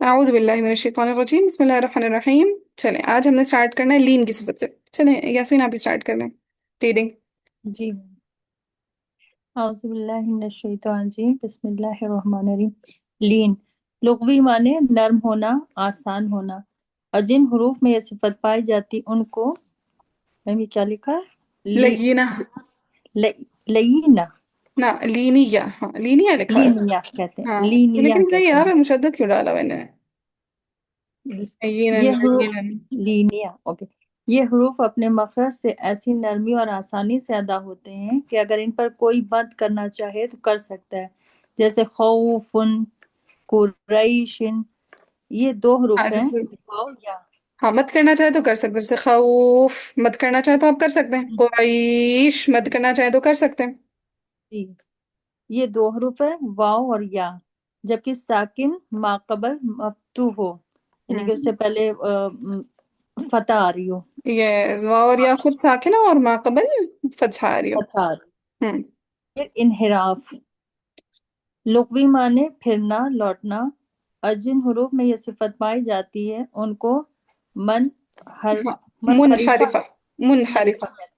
اعوذ باللہ من الشیطان الرجیم، بسم اللہ الرحمن الرحیم۔ چلیں آج ہم نے اسٹارٹ کرنا ہے لین کی صفت سے۔ چلیں یاسمین آپ ہی اسٹارٹ کر دیں ریڈنگ۔ جی اعوذ باللہ من الشیطان الرجیم بسم اللہ الرحمن الرحیم۔ لین لغوی معنی نرم ہونا، آسان ہونا، اور جن حروف میں یہ صفت پائی جاتی ان کو یہ کیا لکھا ہے؟ لگینا لینا، نہ لینیا، ہاں لینیا لکھا ہے۔ لینیا کہتے ہاں ہیں، لینیا لیکن کہتے یہاں ہیں۔ پہ مشدد کیوں ڈالا میں نے؟ یہ حروف لگینا لینیا، اوکے، یہ حروف اپنے مخرج سے ایسی نرمی اور آسانی سے ادا ہوتے ہیں کہ اگر ان پر کوئی بند کرنا چاہے تو کر سکتا ہے، جیسے خوفن، قریشن، یہ دو ہاں حروف ہیں، جیسے واو یا۔ ہاں مت کرنا چاہے تو کر سکتے ہیں، جیسے خوف مت کرنا چاہے تو آپ کر سکتے ہیں، قریش مت کرنا چاہے تو کر سکتے ہیں۔ جی، یہ دو حروف ہیں، واو اور یا، جبکہ ساکن ماقبل مفتوح ہو، یعنی کہ اس سے پہلے فتح آ رہی ہو، یہ واو اور یا خود ساکنہ اور ماقبل فتحہ آ رہی ہو۔ فتح آ رہی ہوں، ہے۔ انحراف لغوی معنی پھرنا، لوٹنا، اور جن حروف میں یہ صفت پائی جاتی ہے ان کو من ہر ہاں منحرفہ منحرفہ، منحرف۔ منحرفہ کہتے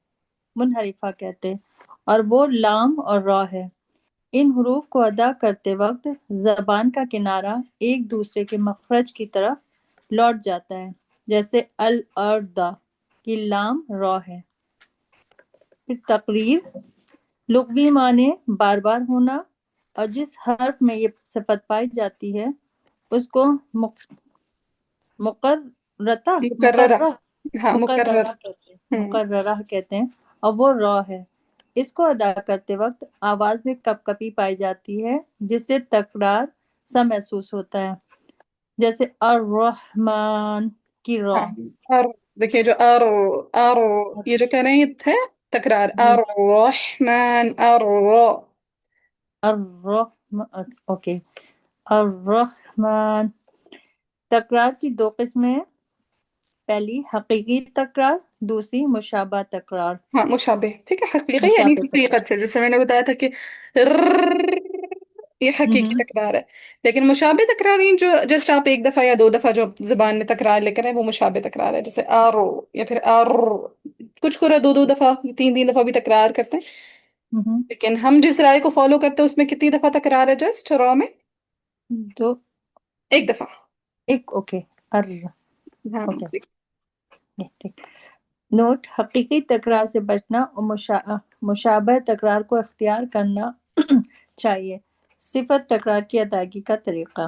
منحرفہ کہتے ہیں، اور وہ لام اور را ہے۔ ان حروف کو ادا کرتے وقت زبان کا کنارہ ایک دوسرے کے مخرج کی طرف لوٹ جاتا ہے، جیسے الارض کی لام را ہے۔ پھر تقریر لغوی معنی بار بار ہونا، اور جس حرف میں یہ صفت پائی جاتی ہے اس کو مقررہ مکررہ، مقررہ ہاں مکرر۔ مقررہ کہتے ہیں، ہوں، مقررہ کہتے ہیں، اور وہ را ہے۔ اس کو ادا کرتے وقت آواز میں کپ کپی پائی جاتی ہے جس سے تکرار سا محسوس ہوتا ہے، جیسے الرحمن کی را۔ ہاں اور دیکھیے جو ار یہ جو کہہ رہے ہیں یہ تھے تکرار، جی، الرحمن الرحمن، اوکے، الرحمن۔ تکرار کی دو قسمیں ہیں، پہلی حقیقی تکرار، دوسری مشابہ تکرار۔ ہاں مشابہ، ٹھیک ہے، حقیقی یعنی مشابہ تکرار، حقیقت سے، جیسے میں نے بتایا تھا کہ رر، یہ حقیقی ہوں تکرار ہے۔ لیکن مشابہ تکرار ہی جو جسٹ آپ ایک دفعہ یا دو دفعہ جو زبان میں تکرار لے کر ہے وہ مشابہ تکرار ہے، جیسے آرو یا پھر کچھ کو دو دو دفعہ تین تین دفعہ بھی تکرار کرتے ہیں۔ ہوں لیکن ہم جس رائے کو فالو کرتے ہیں اس میں کتنی دفعہ تکرار ہے؟ جسٹ را میں تو ایک دفعہ۔ ایک، اوکے، ار، ہاں اوکے، ٹھیک۔ نوٹ: حقیقی تکرار سے بچنا اور مشابہ تکرار کو اختیار کرنا چاہیے۔ صفت تکرار کی ادائیگی کا طریقہ: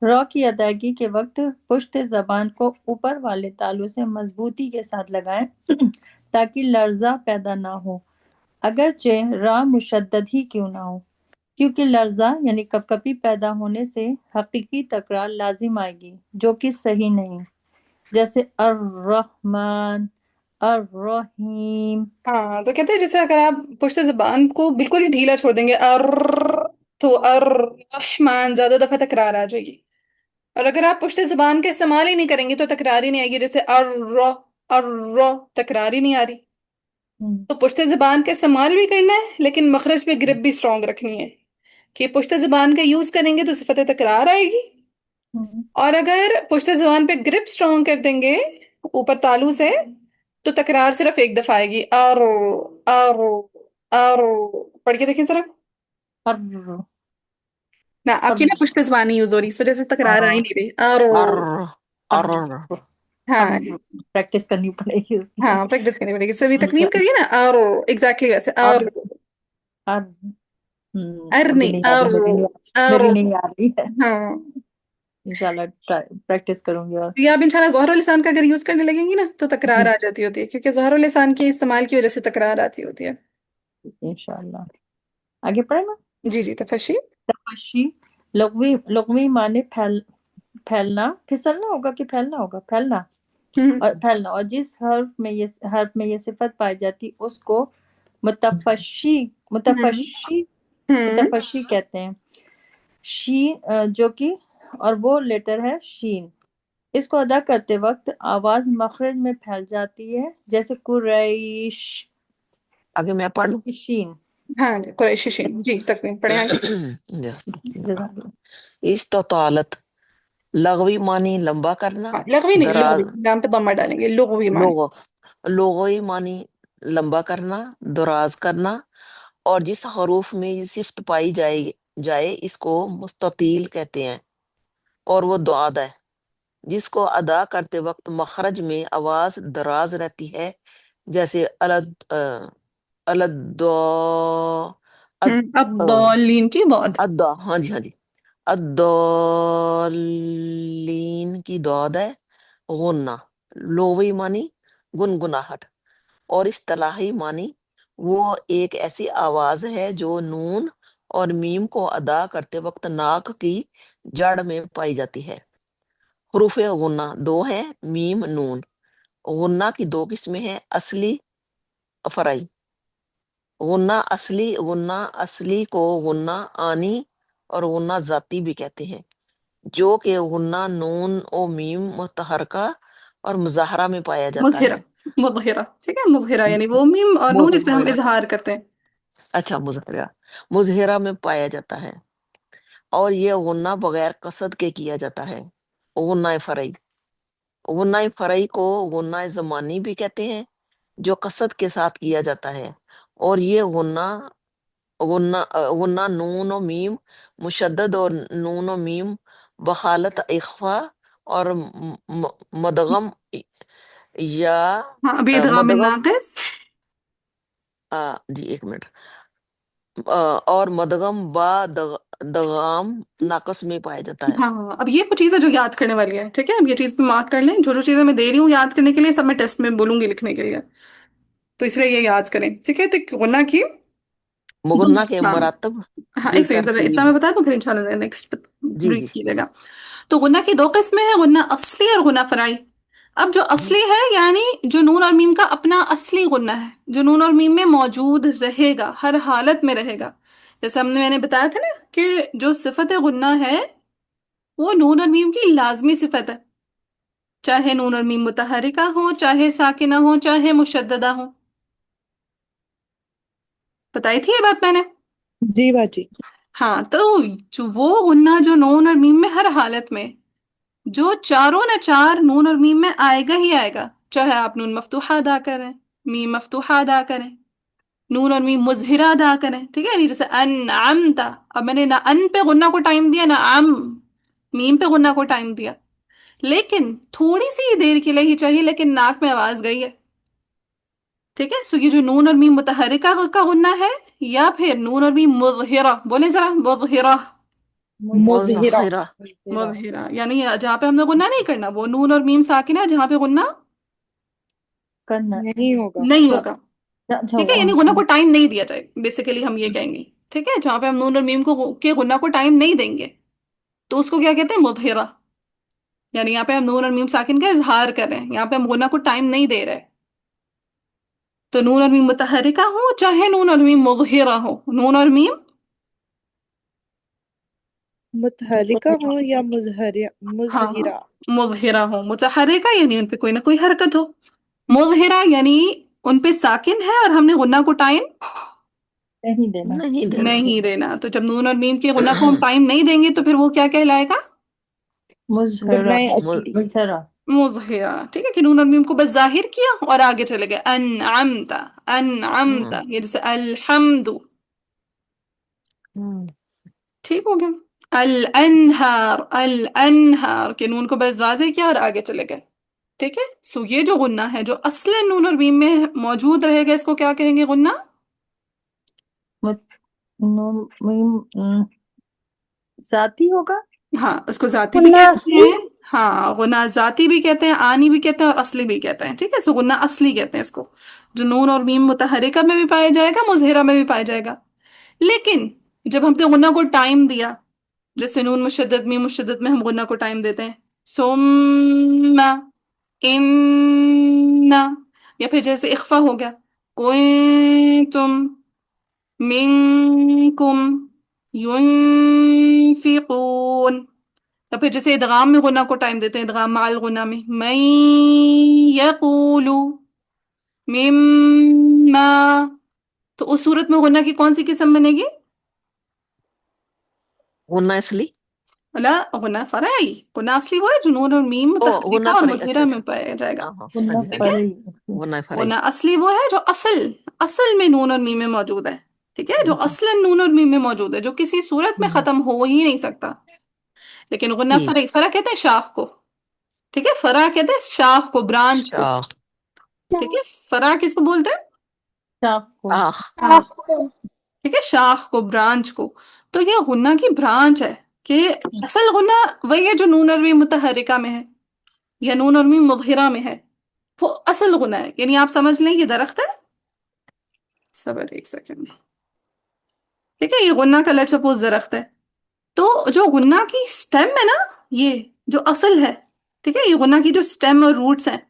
را کی ادائیگی کے وقت پشت زبان کو اوپر والے تالو سے مضبوطی کے ساتھ لگائیں تاکہ لرزہ پیدا نہ ہو، اگرچہ را مشدد ہی کیوں نہ ہو، کیونکہ لرزہ یعنی کپکپی پیدا ہونے سے حقیقی تکرار لازم آئے گی، جو کہ صحیح نہیں، جیسے الرحمن، الرحیم۔ ہاں تو کہتے ہیں جیسے اگر آپ پشت زبان کو بالکل ہی ڈھیلا چھوڑ دیں گے تو الرحمن زیادہ دفعہ تکرار آ جائے گی، اور اگر آپ پشت زبان کا استعمال ہی نہیں کریں گے تو تکرار ہی نہیں آئے گی، جیسے تکرار ہی نہیں آ رہی۔ ہم، تو پشت زبان کا استعمال بھی کرنا ہے لیکن مخرج پہ گرپ بھی اسٹرانگ رکھنی ہے، کہ پشت زبان کا یوز کریں گے تو صفت تکرار آئے گی، ہم، اور اگر پشت زبان پہ گرپ اسٹرانگ کر دیں گے اوپر تالو سے تو تکرار صرف ایک دفعہ آئے گی، آرو آرو۔ پڑھ کے دیکھیں ذرا۔ ار، نہ آپ ار، کی نا پشت زبانی یوز ہو رہی، اس وجہ سے تکرار آ ہی ہاں، نہیں رہی، آرو۔ ار، ار، اب ہاں پریکٹس کرنی پڑے گی اس کی۔ ہاں پریکٹس کرنی پڑے گی، سبھی تکریم کریے نا، آرو ایگزیکٹلی ویسے ار، آرو، ار، ابھی ارنی نہیں آ رہی، آرو میری آرو۔ نہیں آ رہی ہے، ہاں انشاءاللہ پریکٹس کروں گی، اور یہ آپ انشاءاللہ ظاہر لسان کا اگر یوز کرنے لگیں گی نا تو تکرار جی آ جاتی ہوتی ہے، کیونکہ ظاہر لسان کے استعمال کی وجہ سے تکرار آتی ہوتی ہے۔ انشاءاللہ آگے پڑھیں نا۔ جی جی تفشی۔ تفشی لغوی معنی پھیلنا، پھسلنا ہوگا کہ پھیلنا ہوگا، پھیلنا، ہوں اور پھیلنا، اور جس حرف میں یہ صفت پائی جاتی اس کو متفشی ہوں متفشی ہوں متفشی کہتے ہیں۔ شین جو کہ، اور وہ لیٹر ہے شین، اس کو ادا کرتے وقت آواز مخرج میں پھیل جاتی ہے، جیسے قریش آگے میں پڑھ لوں۔ کی شین۔ ہاں جی قریشی شین، جی تکریم پڑھیں آگے۔ جزاک اللہ۔ استطالت लغवी मानी लंबा करना, हाँ, लغवी नहीं, दराज, लुगवी, लाम पे दम्मा डालेंगे, लुगवी मान। लोगो लोगोई मानी लंबा करना, दराज करना। और जिस हरूफ में ये सिफ्त पाई जाए जाए इसको मुस्ततील कहते हैं, और वो दुआद है जिसको अदा करते वक्त मखरज में आवाज दराज रहती है, जैसे अलद अद्दौलीन की दौद। अद्दा, हाँ जी हाँ जी, अद्दौलीन की दौद है। गुन्ना, लोवी मानी गुनगुनाहट, और इस्तिलाही मानी वो एक ऐसी आवाज है जो नून और मीम को अदा करते वक्त नाक की जड़ में पाई जाती है। हरूफ गुन्ना दो हैं, मीम नून। गुन्ना की दो किस्में हैं, असली फराई। गुन्ना असली को गुन्ना आनी और गुन्ना जाती भी कहते हैं, जो कि गुन्ना नून और मीम मुतहरका और मुजाहरा में पाया जाता मुजहिरा, है। मुजहिरा, ठीक है, मुजहिरा मु- यानी वो मीम और नून, इसमें हम मुजहरा, इजहार करते हैं। अच्छा मुजहरा, मुजहरा में पाया जाता है। और ये गुन्ना बगैर कसद के किया जाता है। गुन्ना फरई, गुन्ना फरई को गुन्ना ज़मानी भी कहते हैं, जो कसद के साथ किया जाता है। और ये गुन्ना नून और मीम मुशद्दद और नून और मीम बखालत इख्फा और मदगम या हाँ, अभी इदगाम मदगम, नाकिस। जी एक मिनट, और मदगम दगाम नाकस में पाया जाता है। हाँ, अब ये कुछ चीजें जो याद करने वाली है, ठीक है, अब ये चीज पे मार्क कर लें, जो जो चीजें मैं दे रही हूँ याद करने के लिए, सब मैं टेस्ट में बोलूंगी लिखने के लिए, तो इसलिए ये याद करें, ठीक है। तो गुन्ना की, मुगन्ना के हाँ, मरातब हाँ, बे एक सेकंड, जरा इतना तरतीब, मैं बता दूं, फिर इंशाल्लाह नेक्स्ट जी रीड जी, कीजिएगा। तो गुन्ना की दो किस्में हैं, गुन्ना असली और गुन्ना फराई। अब जो असली है यानी जो नून और मीम का अपना असली गुन्ना है, जो नून और मीम में मौजूद रहेगा, हर हालत में रहेगा। जैसे मैंने बताया था ना कि जो सिफत गुन्ना है वो नून और मीम की लाजमी सिफत है, चाहे नून और मीम मुतहरिका हो, चाहे साकिना हो, चाहे मुशद्ददा हो। बताई थी ये बात मैंने। जी बाजी। हाँ, तो जो वो गुन्ना जो नून और मीम में हर हालत में, जो चारों न चार नून और मीम में आएगा ही आएगा, चाहे आप नून मफ्तूहा अदा करें, मीम मफ्तूहा अदा करें, नून और मीम मुजहिरा अदा करें, ठीक है, नहीं, जैसे अन अमता। अब मैंने ना अन पे गुन्ना को टाइम दिया, ना अम मीम पे गुन्ना को टाइम दिया, लेकिन थोड़ी सी देर के लिए ही चाहिए, लेकिन नाक में आवाज गई है, ठीक है। सो ये जो नून और मीम मुतहरिका का गुन्ना है, या फिर नून और मीम मुजहिरा, बोले जरा, मुजहिरा। मुजहिरा। मुजहिरा, मुजहिरा। मुजहिरा यानी जहाँ पे हमने गुन्ना नहीं करना, वो नून और मीम साकिन है जहाँ पे गुन्ना करना। नहीं होगा। नहीं तो होगा, अच्छा ठीक है, यानी गुन्ना को टाइम नहीं दिया जाए, बेसिकली हम ये कहेंगे, ठीक है, जहाँ पे हम नून और मीम को के गुन्ना को टाइम नहीं देंगे, तो उसको क्या कहते हैं, मुजहिरा। यानी यहाँ पे हम नून और मीम साकिन का इजहार कर रहे हैं, यहाँ पे हम गुन्ना को टाइम नहीं दे रहे। तो नून और मीम मुतहरिका हो चाहे नून और मीम मुजहिरा हो, नून और मीम, मुतहरिका हो या मुजहरिया, हाँ, मुजहिरा। मुजहिरा हो, मुतहरिका यानी उन पे कोई ना कोई हरकत हो, मुजहिरा यानी उन पे साकिन है और हमने गुन्ना को टाइम नहीं देना। नहीं देना। नहीं देना। तो जब नून और मीम के गुना को हम टाइम नहीं देंगे तो फिर वो क्या कहलाएगा, मुजहरा। गुन्नाए मु- असली। मुजहरा। मुजहिरा, ठीक है, कि नून और मीम को बस जाहिर किया और आगे चले गए, अनअमता, अनअमता, हम्म, ये जैसे अल्हम्दु, हम्म, ठीक हो गया। अल अनहार, अल अनहार के नून को बस वाज़ेह किया और आगे चले गए, ठीक है। सो ये जो गुन्ना है जो असले नून और मीम में मौजूद रहेगा, इसको क्या कहेंगे, गुन्ना। मुत नून मीम जाती होगा। हाँ, उसको जाती भी गुन्ना कहते असली। हैं, हाँ, गुना जाती भी कहते हैं, आनी भी कहते हैं और असली भी कहते हैं, ठीक है। सो गुना असली कहते हैं इसको, जो नून और मीम मुतहरिका में भी पाया जाएगा, मुजहिरा में भी पाया जाएगा। लेकिन जब हमने गुना को टाइम दिया, जैसे नून मुशद्दद मीम मुशद्दद में हम गुना को टाइम देते हैं, सुम्मा, इन्ना, या फिर जैसे इख्फा हो गया, कुंतुम, मिनकुम, युनफिकून, या फिर जैसे इदगाम में गुना को टाइम देते हैं, इदगाम माल गुना में, मैं यकूलू, मिम्मा। तो उस सूरत में गुना की कौन सी किस्म बनेगी, गुन्ना असली, ला, गुना फराई। गुना असली वो है जो नून और मीम ओ मुतहर्रिका गुना और फराई, अच्छा मुज़हिरा अच्छा। में पाया जाएगा। हाँ हाँ हाँ गुना जी हाँ ठीक जी। है, फराई। गुना फराई। गुना असली वो है जो असल असल में नून और मीम में मौजूद है। ठीक है, जो असलन नून और मीम में मौजूद है, जो किसी सूरत में हम्म, खत्म हो ही नहीं सकता। लेकिन गुना ठीक। फराई, फरा कहते हैं शाख को। ठीक है, फरा कहते हैं शाख को, ब्रांच को। शाख। ठीक है, फरा किसको बोलते हैं? शाख को। आख। हाँ, ठीक है, शाख को, ब्रांच को। तो ये गुन्ना की ब्रांच है कि असल गुन्ना वही है जो नून और मीम मुतहर्रिका में है या नून और मीम मुज़हिरा में है, वो असल गुना है। यानी आप समझ लें ये दरख्त है। सबर एक सेकंड। ठीक है, ये गुन्ना का लेट्स सपोज दरख्त है। तो जो गुन्ना की स्टेम है ना, ये जो असल है, ठीक है, ये गुन्ना की जो स्टेम और रूट्स हैं,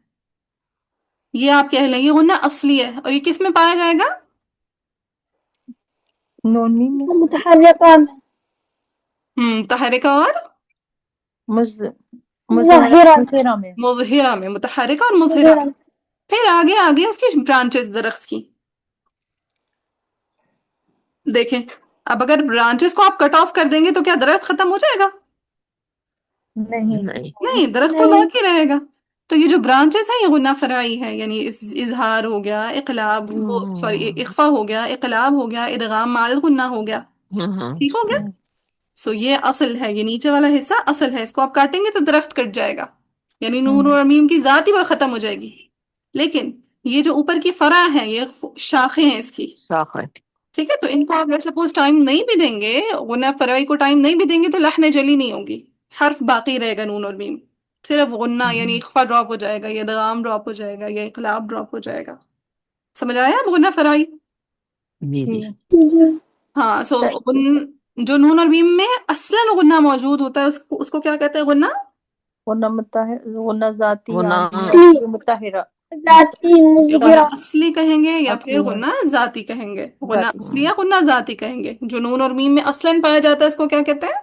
ये आप कह लें ये गुन्ना असली है। और ये किस में पाया जाएगा? नून मीम में। متحركة मुतहरिका और मुज مظهرة मुज़हिरा में। मुज़हिरा में, मुतहरिका और मुज़हिरा में। مظهرة फिर आगे आगे उसकी ब्रांचेस दरख्त की देखें। अब अगर ब्रांचेस को आप कट ऑफ कर देंगे तो क्या दरख्त खत्म हो जाएगा? नहीं। नहीं। नहीं, दरख्त तो नहीं बाकी रहेगा। तो ये जो ब्रांचेस हैं ये गुन्ना फराई है, यानी इजहार हो गया, इकलाब, वो सॉरी, इख्फा हो गया, इकलाब हो गया, इदगाम माल गुन्ना हो गया। हाँ। ठीक हो गया। सो ये असल है, ये नीचे वाला हिस्सा असल है, इसको आप काटेंगे तो दरख्त कट जाएगा, यानी नून और मीम की जात ही वह खत्म हो जाएगी। लेकिन ये जो ऊपर की फरा है, ये शाखें हैं इसकी। शाख है। ठीक है, तो इनको आप लेट सपोज टाइम नहीं भी देंगे, गुन्ना फराई को टाइम नहीं भी देंगे, तो लहने जली नहीं होगी, हर्फ बाकी रहेगा नून और मीम। सिर्फ गुन्ना यानी इख्फा ड्रॉप हो जाएगा, या दगाम ड्रॉप हो जाएगा, या इकलाब ड्रॉप हो जाएगा। समझ आया अब गुन्ना फराई? जी जी। जी हाँ, सो जो नून और मीम में असलन गुन्ना मौजूद होता है, उसको क्या कहते हैं? गुन्ना गुना जाती गुना। यानी असली मुताहिरा। ذاتي ये गुन्ना مظهرة असली कहेंगे या फिर असली है। गुन्ना जाती कहेंगे? गुन्ना जाती। असली या गुन्ना जाती कहेंगे। जो नून और मीम में असलन पाया जाता है उसको क्या कहते हैं?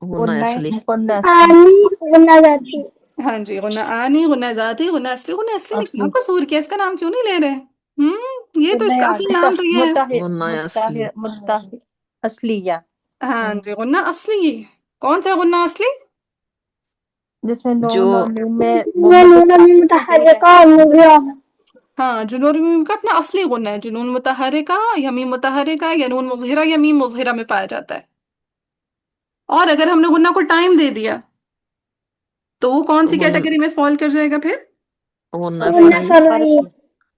गुना गुना असली। मुकन्ना असली। آني وقلنا ذاتي हाँ जी, गुन्ना आनी, गुन्ना जाती, गुन्ना असली। गुन्ना असली ने क्या असली। कसूर किया? इसका नाम क्यों नहीं ले रहे? ये तो गुना इसका असल नाम तो ये है। मुताहिर गुना असली। मुताहिर मुताहिर असलिया। हाँ जी, गुन्ना असली। कौन सा गुन्ना असली? जिसमें जो नून और मीम में نون متحركة ومظهرة हाँ, जो नून मीम का अपना असली गुन्ना है, जो नून मुतहरिका या मीम मुतहरिका या नून मुज़हिरा या मीम मुज़हिरा में पाया जाता है। और अगर हमने गुन्ना को टाइम दे दिया तो वो कौन सी कैटेगरी में फॉल कर जाएगा फिर? गुना وقلنا फराई। فرعي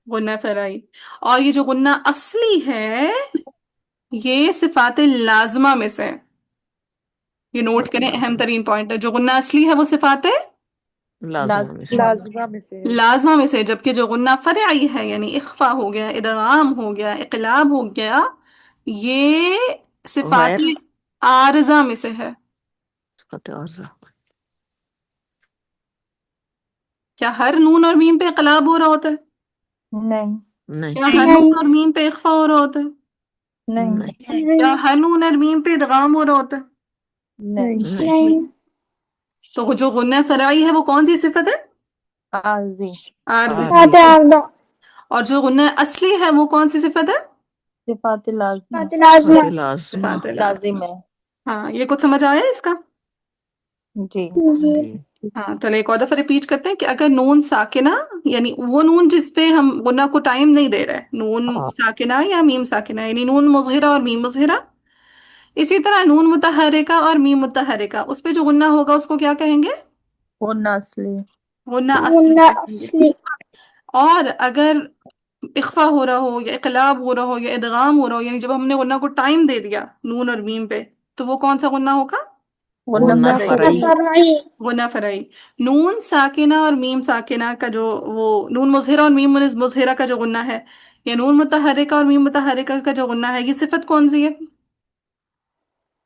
गुन्ना फराई। और ये जो गुन्ना असली है, ये सिफात लाजमा में से है। ये नोट करें, अहम तरीन पॉइंट है। जो गुन्ना असली है वो सिफात लाजमा में से। लाजमा में से है। लाजमा में से है, जबकि जो गुन्ना फरई है, यानी इख्फा हो गया, इदगाम हो गया, इकलाब हो गया, ये सिफात गैर। आरजा में से है। फतेह अर्जा। क्या हर नून और मीम पे इकलाब हो रहा होता है? नहीं। नहीं। क्या हर नहीं नून और मीम पे इख्फा हो रहा होता है? नहीं। नहीं। क्या हर नून और मीम पे इदगाम हो रहा होता है? नहीं। नहीं नहीं। नहीं तो जो गुन्ना फराई है वो कौन सी सिफत है? आरजी। आरजी आरजी। صفات सिफत। عارضة और जो गुन्ना असली है वो कौन सी सिफत है? सिफात लाजमा। صفات العظمى फतेह लाजमा। सिफात लाज़िम। लाजिम है। हाँ, ये कुछ समझ आया इसका? जी। जी। हाँ, चलो एक और दफा रिपीट करते हैं कि अगर नून साकिना, यानी वो नून जिस पे हम गुन्ना को टाइम नहीं दे रहे, नून हाँ। साकिना या मीम साकिना, यानी नून मुज़हिरा और मीम मुज़हिरा। इसी तरह नून मुतहरिका और मीम मुतहरिका, उस पे जो गुन्ना होगा उसको क्या कहेंगे? गुना असली। गुन्ना असली وقلنا कहेंगे। أصلي और अगर इख्फा हो रहा हो या इकलाब हो रहा हो या इदगाम हो रहा हो, यानी जब हमने गुन्ना को टाइम दे दिया नून और मीम पे, तो वो कौन सा गुन्ना होगा? गुना गुना फरई। फराई। فرعي गुना फराई। नून साकिना और मीम साकिना का जो, वो नून मुजहिरा और मीम मुजहिरा का जो गुन्ना है, या नून मुतहरिका और मीम मुतहरिका का जो गुन्ना है, ये सिफत कौन सी है?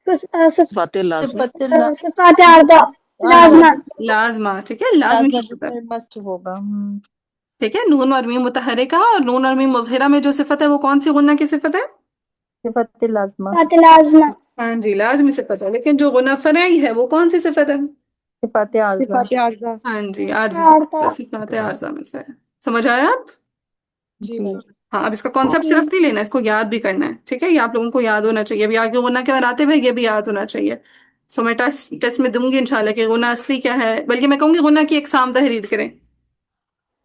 फतेह लाजमा। सिफत صفات عارضة आरजी। لازمة लाजमा। ठीक है, लाजमी लाजमा सिफत है। जिसमें मस्ट होगा। ठीक है, नून और मीम मुतहरिका और नून और मीम मुजहिरा में जो सिफत है वो कौन सी गुन्ना की सिफत है? सिफत लाजमा। صفات العظمى हाँ जी, लाजमी सिफत है। लेकिन जो गुना फराई है वो कौन सी सिफत है? सिफात आरजा। सिफात आरज़ा। हाँ जी, आरजी عارضة सिफात आरजा में से है। समझ आया आप? जी जी। बाजी। हाँ, अब इसका कॉन्सेप्ट सिर्फ नहीं लेना, इसको याद भी करना है। ठीक है, ये आप लोगों को याद होना चाहिए। अभी आगे गुना के बनाते हुए ये भी याद होना चाहिए। سو میں ٹیسٹ میں دوں گی انشاءاللہ کہ غنہ اصلی کیا ہے، بلکہ میں کہوں گی غنہ کی اقسام تحریر کریں،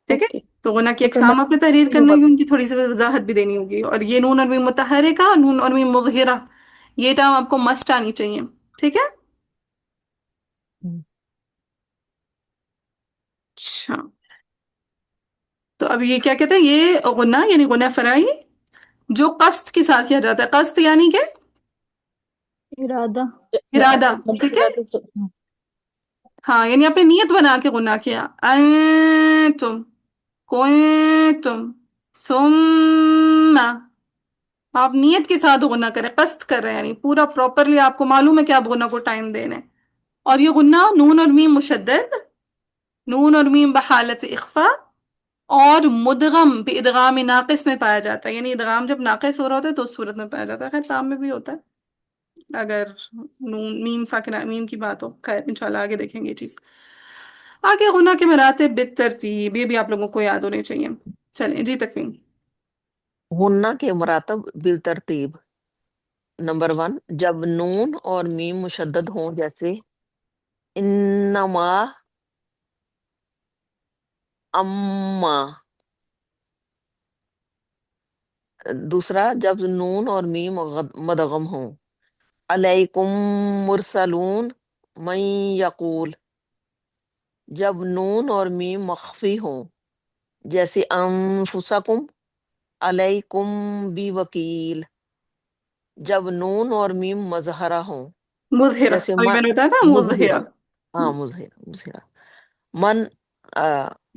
ٹھیک ہے؟ اوکے. تو غنہ کی تو پھر میں اقسام آپ نے تحریر کرنی ہوگی، ان کی تھوڑی سی وضاحت بھی دینی ہوگی، اور یہ نون اور میم متحرکہ، نون اور میم مظہرہ، یہ ٹرم آپ کو مسٹ آنی چاہیے، ٹھیک ہے؟ اچھا، تو اب یہ کیا کہتے ہیں، یہ غنہ یعنی غنہ فرائی جو قصد کے ساتھ کیا جاتا ہے، قصد یعنی کہ ارادہ. ارادہ، ٹھیک ہے؟ ارادہ سے ہاں، یعنی آپ نے نیت بنا کے غنہ کیا، انتم کنتم ثم، آپ نیت کے ساتھ غنہ کریں، قصد کر رہے ہیں، یعنی پورا پراپرلی آپ کو معلوم ہے کہ آپ غنہ کو ٹائم دینا ہے. اور یہ غنہ نون اور میم مشدد، نون اور میم بحالت اخفا، اور مدغم بھی ادغام ناقص میں پایا جاتا ہے، یعنی ادغام جب ناقص ہو رہا ہوتا ہے تو اس صورت میں پایا جاتا ہے، خیر تام میں بھی ہوتا ہے اگر نون میم ساکنہ میم کی بات ہو. خیر انشاءاللہ آگے دیکھیں گے یہ چیز. آگے غنہ کے مراتب بالترتیب، یہ بھی آپ لوگوں کو یاد ہونے چاہیے. چلیں جی تکوین. غنہ کے مراتب بالترتیب. نمبر 1، جب نون اور میم مشدد ہوں جیسے انما، اما. دوسرا، جب نون اور میم مدغم ہوں، علیکم مرسلون من یقول. جب نون اور میم مخفی ہوں جیسے انفسکم علیکم بی وکیل. جب نون اور میم مظہرہ ہوں مظہرہ، جیسے ابھی میں نے بتایا تھا مظہرہ، مظہرہ. ہاں مظہرہ. من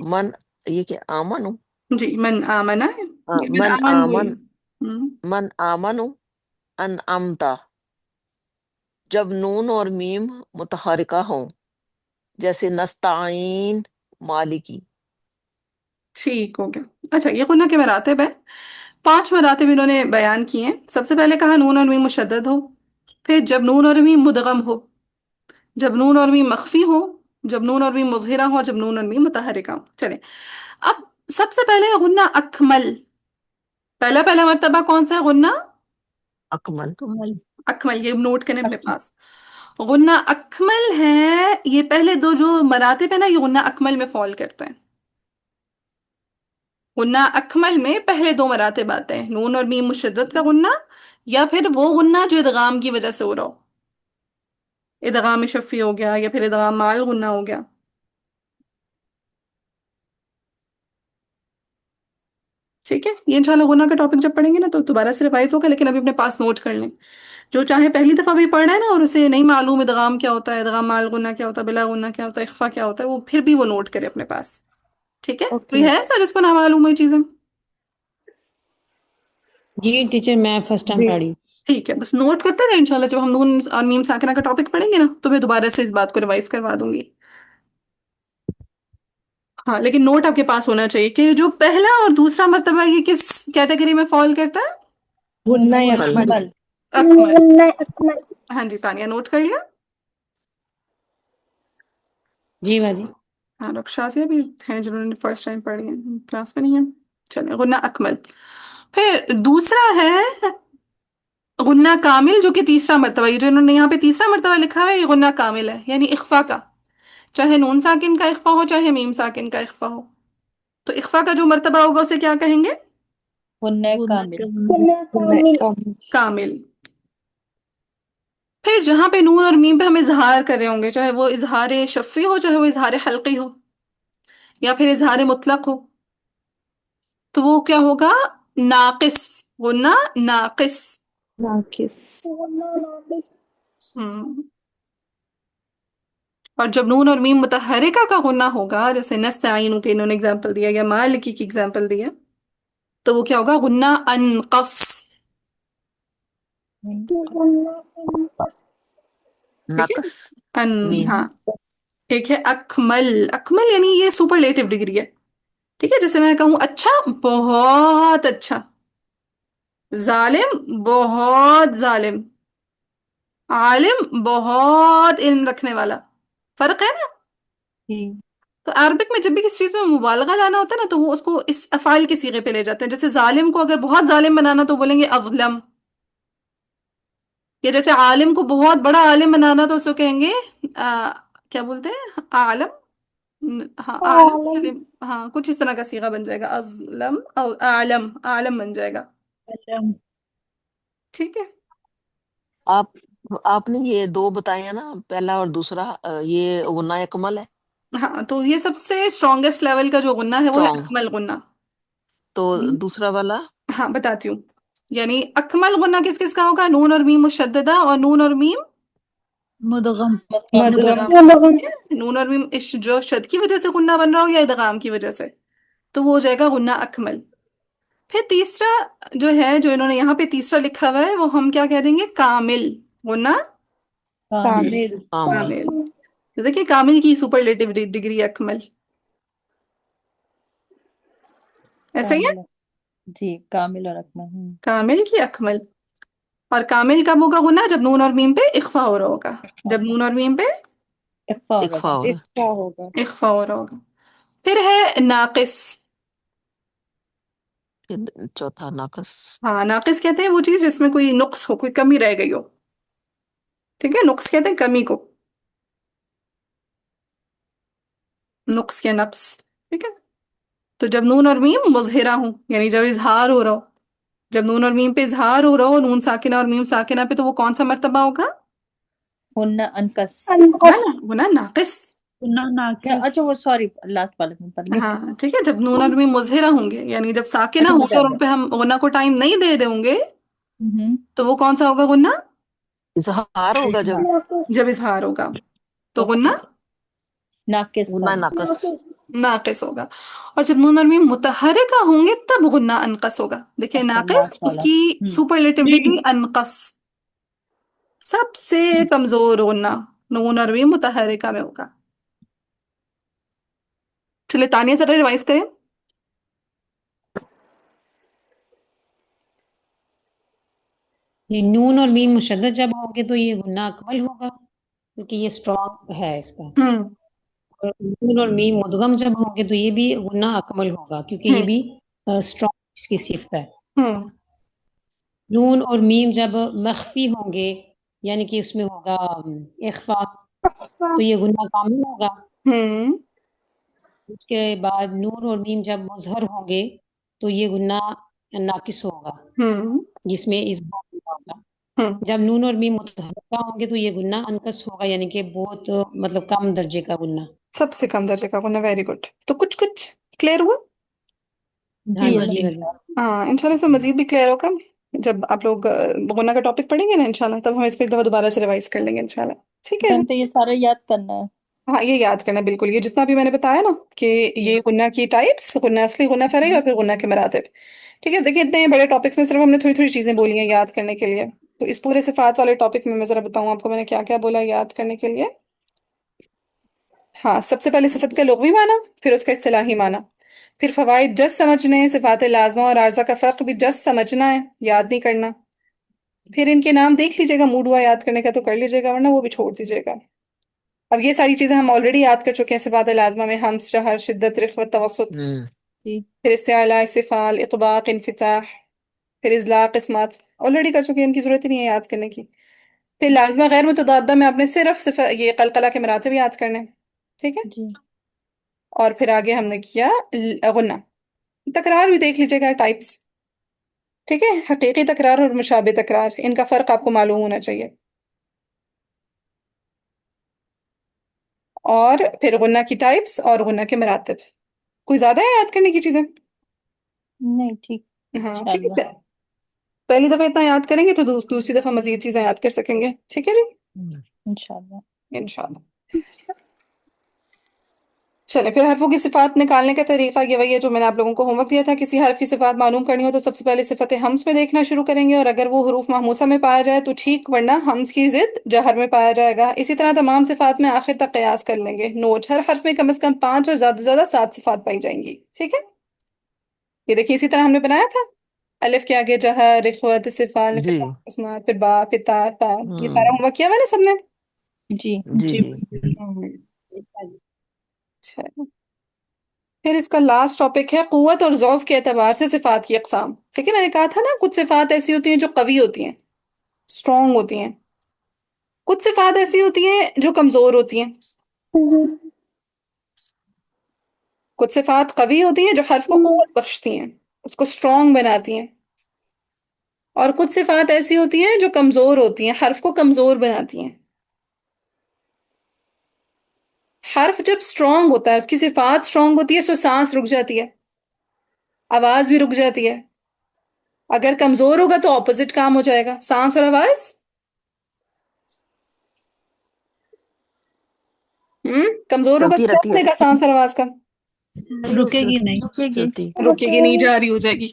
من، یہ کہ آمن، جی، من آمنا ہے، یہ من من آمن ہوئی. آمن، من آمن ان امتا. جب نون اور میم متحرکہ ہوں جیسے نستعین مالکی. ٹھیک ہو گیا. اچھا، یہ غنہ کے مراتب ہیں، 5 مراتب انہوں نے بیان کیے ہیں. سب سے پہلے کہا نون اور میم مشدد ہو، پھر جب نون اور میم مدغم ہو، جب نون اور میم مخفی ہو، جب نون اور میم مظہرہ ہو، اور جب نون اور میم متحرکہ ہو. چلیں اب سب سے پہلے غنہ اکمل. پہلا مرتبہ کون سا ہے غنہ؟ اکمل. کمل. اکمل، یہ نوٹ کریں اپنے پاس. غنہ اکمل ہے، یہ پہلے 2 جو مراتب ہے نا، یہ غنہ اکمل میں فال کرتے ہیں. غنہ اکمل میں پہلے 2 مراتب آتے ہیں، نون اور میم مشدد کا غنہ، یا پھر وہ غنہ جو ادغام کی وجہ سے ہو رہا ہو، ادغام شفی ہو گیا یا پھر ادغام مال غنہ ہو گیا. ٹھیک ہے، یہ انشاءاللہ غنہ کا ٹاپک جب پڑھیں گے نا تو دوبارہ سے ریوائز ہوگا، لیکن ابھی اپنے پاس نوٹ کر لیں. جو چاہے پہلی دفعہ بھی پڑھ رہا ہے نا اور اسے نہیں معلوم ادغام کیا ہوتا ہے، ادغام مال غنہ کیا ہوتا ہے، بلا غنہ کیا ہوتا ہے، اخفا کیا ہوتا ہے، وہ پھر بھی وہ نوٹ کرے اپنے پاس. ٹھیک ہے، کوئی اوکے. ہے سر جس کو نہ معلوم ہوئی چیزیں؟ جی ٹیچر، میں فرسٹ ٹائم جی. پڑھی. ٹھیک ہے، بس نوٹ کرتے رہے، انشاءاللہ جب ہم نون اور میم ساکنہ کا ٹاپک پڑھیں گے نا تو میں دوبارہ سے اس بات کو ریوائز کروا دوں گی. ہاں، لیکن نوٹ آپ کے پاس ہونا چاہیے کہ جو پہلا اور دوسرا مرتبہ یہ کس کیٹیگری میں فال کرتا ہے؟ غنہ اکمل. اکمل. اکمل. غنہ اکمل. ہاں جی تانیہ، نوٹ کر لیا؟ جی باجی. ہاں، ڈاکٹر شازیہ بھی ہیں جنہوں نے فرسٹ ٹائم پڑھی ہے، کلاس میں نہیں ہے. چلیں، غنہ اکمل. پھر دوسرا ہے غنہ کامل، جو کہ تیسرا مرتبہ، یہ جو انہوں نے یہاں پہ تیسرا مرتبہ لکھا ہے یہ غنہ کامل ہے، یعنی اخفا کا، چاہے نون ساکن کا اخفا ہو چاہے میم ساکن کا اخفا ہو. تو اخفا کا جو مرتبہ ہوگا اسے کیا کہیں گے؟ غنہ غنہ کامل. غنہ کامل. کامل. پھر جہاں پہ نون اور میم پہ ہم اظہار کر رہے ہوں گے، چاہے وہ اظہار شفی ہو چاہے وہ اظہار حلقی ہو یا پھر اظہار مطلق ہو، تو وہ کیا ہوگا؟ ناقص. غنہ ناقص. ناقص. غنہ ناقص. ہم۔ اور جب نون اور میم متحرکہ کا غنہ ہوگا، جیسے نستعین کے انہوں نے اگزامپل دیا یا مالکی کی اگزامپل دیا، تو وہ کیا ہوگا؟ غنہ انقص. غنہ انقص. ٹھیک ہے، ناقص میم. ہاں. ایک ہے اکمل. اکمل یعنی یہ سپرلیٹو ڈگری ہے. ٹھیک ہے، جیسے میں کہوں اچھا، بہت اچھا، ظالم، بہت ظالم، عالم، بہت علم رکھنے والا. فرق ہے نا؟ جی. تو عربک میں جب بھی کسی چیز میں مبالغہ لانا ہوتا ہے نا تو وہ اس کو اس افعال کے صیغے پہ لے جاتے ہیں. جیسے ظالم کو اگر بہت ظالم بنانا تو بولیں گے اظلم، یا جیسے عالم کو بہت بڑا عالم بنانا تو اس کو کہیں گے کیا بولتے ہیں، عالم، ہاں عالم عالم عالم، ہاں کچھ اس طرح کا صیغہ بن جائے گا، ازلم او عالم، عالم بن جائے گا. علم، ٹھیک ہے. آپ آپ نے یہ دو بتائے ہیں نا، پہلا اور دوسرا، یہ غنہ اکمل ہے. ہاں تو یہ سب سے اسٹرانگیسٹ لیول کا جو غنہ ہے وہ ہے اسٹرانگ. اکمل غنہ. تو دوسرا والا ہاں بتاتی ہوں. یعنی اکمل غنہ کس کس کا ہوگا؟ نون اور میم مشددہ اور نون اور میم مدغم مدغم، مدغم. مدغم ٹھیک ہے؟ نون اور میم جو شد کی وجہ سے غنہ بن رہا ہو یا ادغام کی وجہ سے، تو وہ ہو جائے گا غنہ اکمل. پھر تیسرا جو ہے، جو انہوں نے یہاں پہ تیسرا لکھا ہوا ہے، وہ ہم کیا کہہ دیں گے؟ کامل غنہ. کامل، کامل کامل. کامل. تو دیکھیں کامل کی سپرلیٹو ڈگری اکمل. ایسا ہی ہے، کامل، جی کامل اور اکمل. کامل کی اکمل. اور کامل کب ہوگا غنہ؟ جب نون اور میم پہ اخفا ہو رہا ہوگا. جب نون اور میم پہ اخفا ہوگا اکفا جب. ہوگا. اخفا ہوگا اخفا ہو رہا ہوگا. پھر ہے ناقص. پھر چوتھا ناقص. ہاں ناقص کہتے ہیں وہ چیز جس میں کوئی نقص ہو، کوئی کمی رہ گئی ہو. ٹھیک ہے، نقص کہتے ہیں کمی کو، نقص یا نقص. ٹھیک ہے. تو جب نون اور میم مظہرہ ہوں، یعنی جب اظہار ہو رہا ہو، جب نون اور میم پہ اظہار ہو رہا ہو، نون ساکنہ اور میم ساکنہ پہ، تو وہ کون سا مرتبہ ہوگا؟ غنہ انکس. نہ انقص نا غنہ ناقص. گناہ ناقص اچھا وہ سوری لاسٹ والے میں پڑھ گئے. ہاں ٹھیک ہے. جب نون اور میم مظہرہ ہوں گے، یعنی جب ساکنہ اچھا ہوں گے مجھے آ اور ان گیا. پہ ہم غنہ کو ٹائم نہیں دے دیں گے، ہوں، تو وہ کون سا ہوگا غنہ؟ اظہار ہوگا جب. اظہار. ناقص جب اظہار ہوگا تو غنہ اوکے، ناقص غنہ پڑھنا. ناقص. ناقص ناقص ہوگا. اور جب نون اور میم متحرکہ ہوں گے تب غنہ انقص ہوگا. دیکھیں اچھا ناقص لاسٹ اس والا. کی ہوں، سپرلیٹو ڈگری انقص، سب سے کمزور غنہ نون اور میم متحرکہ میں ہوگا. چلے تانیہ ذرا ریوائز کریں. جی نون اور میم مشدد جب ہوں گے تو یہ غنہ اکمل ہوگا کیونکہ یہ اسٹرانگ ہے اس کا. ہوں اور نون اور میم مدغم جب ہوں گے تو یہ بھی غنہ اکمل ہوگا کیونکہ یہ ہوں بھی اسٹرانگ اس کی صفت ہے. ہوں نون اور میم جب مخفی ہوں گے یعنی کہ اس میں ہوگا اخفا اخفا تو یہ غنہ کامل ہوگا. ہوں اس کے بعد نون اور میم جب مظہر ہوں گے تو یہ غنہ ناقص ہوگا ہوں جس میں اظہار نہیں ہوگا. ہوں جب نون اور میم متحرکہ ہوں گے تو یہ غنہ انقص ہوگا یعنی کہ بہت مطلب کم درجے کا غنہ. سب سے کم درجے کا غنہ. Very good. تو کچھ کچھ کلیئر ہوا. ہاں جی جی الحمد وزیر. للہ. ہاں انشاءاللہ سے مزید بھی کلیئر ہوگا جب آپ لوگ غنہ کا ٹاپک پڑھیں گے نا انشاءاللہ، تب ہم اس کو ایک دفعہ دوبارہ سے ریوائز کر لیں گے انشاءاللہ. ٹھیک ہے جی. دن تو یہ سارا یاد کرنا ہے. ہاں یہ یاد کرنا بالکل، یہ جتنا بھی میں نے بتایا نا کہ یہ غنہ کی ٹائپس، غنہ اصلی، غنہ فرعی اور پھر غنہ کے مراتب. ٹھیک ہے. دیکھیے اتنے بڑے ٹاپکس میں صرف ہم نے تھوڑی تھوڑی چیزیں بولی ہیں یاد کرنے کے لیے. تو اس پورے صفات والے ٹاپک میں ذرا بتاؤں آپ کو میں نے کیا کیا بولا یاد کرنے کے لیے. ہاں سب سے پہلے صفت کا لغوی معنی، پھر اس کا اصطلاحی معنی، پھر فوائد جس سمجھنے ہیں، صفات لازمہ اور عارضہ کا فرق بھی جس سمجھنا ہے، یاد نہیں کرنا. پھر ان کے نام دیکھ لیجیے گا، موڈ ہوا یاد کرنے کا تو کر لیجیے گا ورنہ وہ بھی چھوڑ دیجیے گا. اب یہ ساری چیزیں ہم آلریڈی یاد کر چکے ہیں. صفات لازمہ میں ہمس، جہر، شدت، رخوت، توسط، ہوں. جی پھر استعلاء، استفعال، اطباق، انفتاح، پھر اطلاق، قسمات آلریڈی کر چکے ہیں، ان کی ضرورت ہی نہیں ہے یاد کرنے کی. پھر لازمہ غیر متضادہ میں آپ نے صرف یہ قلقلہ کے مراتب یاد کرنے. ٹھیک ہے. جی اور پھر آگے ہم نے کیا غنہ. تکرار بھی دیکھ لیجیے گا ٹائپس. ٹھیک ہے. حقیقی تکرار اور مشابہ تکرار، ان کا فرق آپ کو معلوم ہونا چاہیے. اور پھر غنہ کی ٹائپس اور غنہ کے مراتب. کوئی زیادہ ہے یاد کرنے کی چیزیں؟ نہیں ٹھیک ہاں ٹھیک انشاءاللہ. ہے. پہلی دفعہ اتنا یاد کریں گے تو دوسری دفعہ مزید چیزیں یاد کر سکیں گے. ٹھیک ہے جی. انشاءاللہ. انشاءاللہ. چلے پھر حرفوں کی صفات نکالنے کا طریقہ یہ وہی ہے جو میں نے آپ لوگوں کو ہوم ورک دیا تھا. کسی حرف کی صفات معلوم کرنی ہو تو سب سے پہلے صفت ہمس میں دیکھنا شروع کریں گے، اور اگر وہ حروف محموسہ میں پایا جائے تو ٹھیک، ورنہ ہمس کی ضد جہر میں پایا جائے گا. اسی طرح تمام صفات میں آخر تک قیاس کر لیں گے. نوٹ: ہر حرف میں کم از کم 5 اور زیادہ سے زیادہ 7 صفات پائی جائیں گی. ٹھیک ہے. یہ دیکھیے اسی طرح ہم نے بنایا تھا، الف کے آگے جہر، رخوت، استفعال، جی. انفتاح، قسمات، پھر با، پھر تا، تا. یہ ہوں. سارا ہوم ورک کیا ہوا نا سب نے. جی جی جی جی. اچھا. پھر اس کا لاسٹ ٹاپک ہے قوت اور ضعف کے اعتبار سے صفات کی اقسام. ٹھیک ہے. میں نے کہا تھا نا کچھ صفات ایسی ہوتی ہیں جو قوی ہوتی ہیں، स्ट्रांग होती हैं, कुछ सिफात ऐसी होती हैं जो कमजोर होती हैं, कुछ सिफात कवी होती हैं जो हर्फ को कुव्वत बख्शती हैं, उसको स्ट्रांग बनाती हैं, और कुछ सिफात ऐसी होती हैं जो कमजोर होती हैं, हर्फ को कमजोर बनाती हैं। हर्फ जब स्ट्रांग होता है, उसकी सिफात स्ट्रांग होती है, तो सांस रुक जाती है, आवाज भी रुक जाती है। अगर कमजोर होगा तो ऑपोजिट काम हो जाएगा, सांस और आवाज कमजोर होगा चलती तो क्या रहती है, बनेगा सांस और आवाज का? रुकेगी नहीं। चलती। रुकेगी नहीं, जारी हो जाएगी।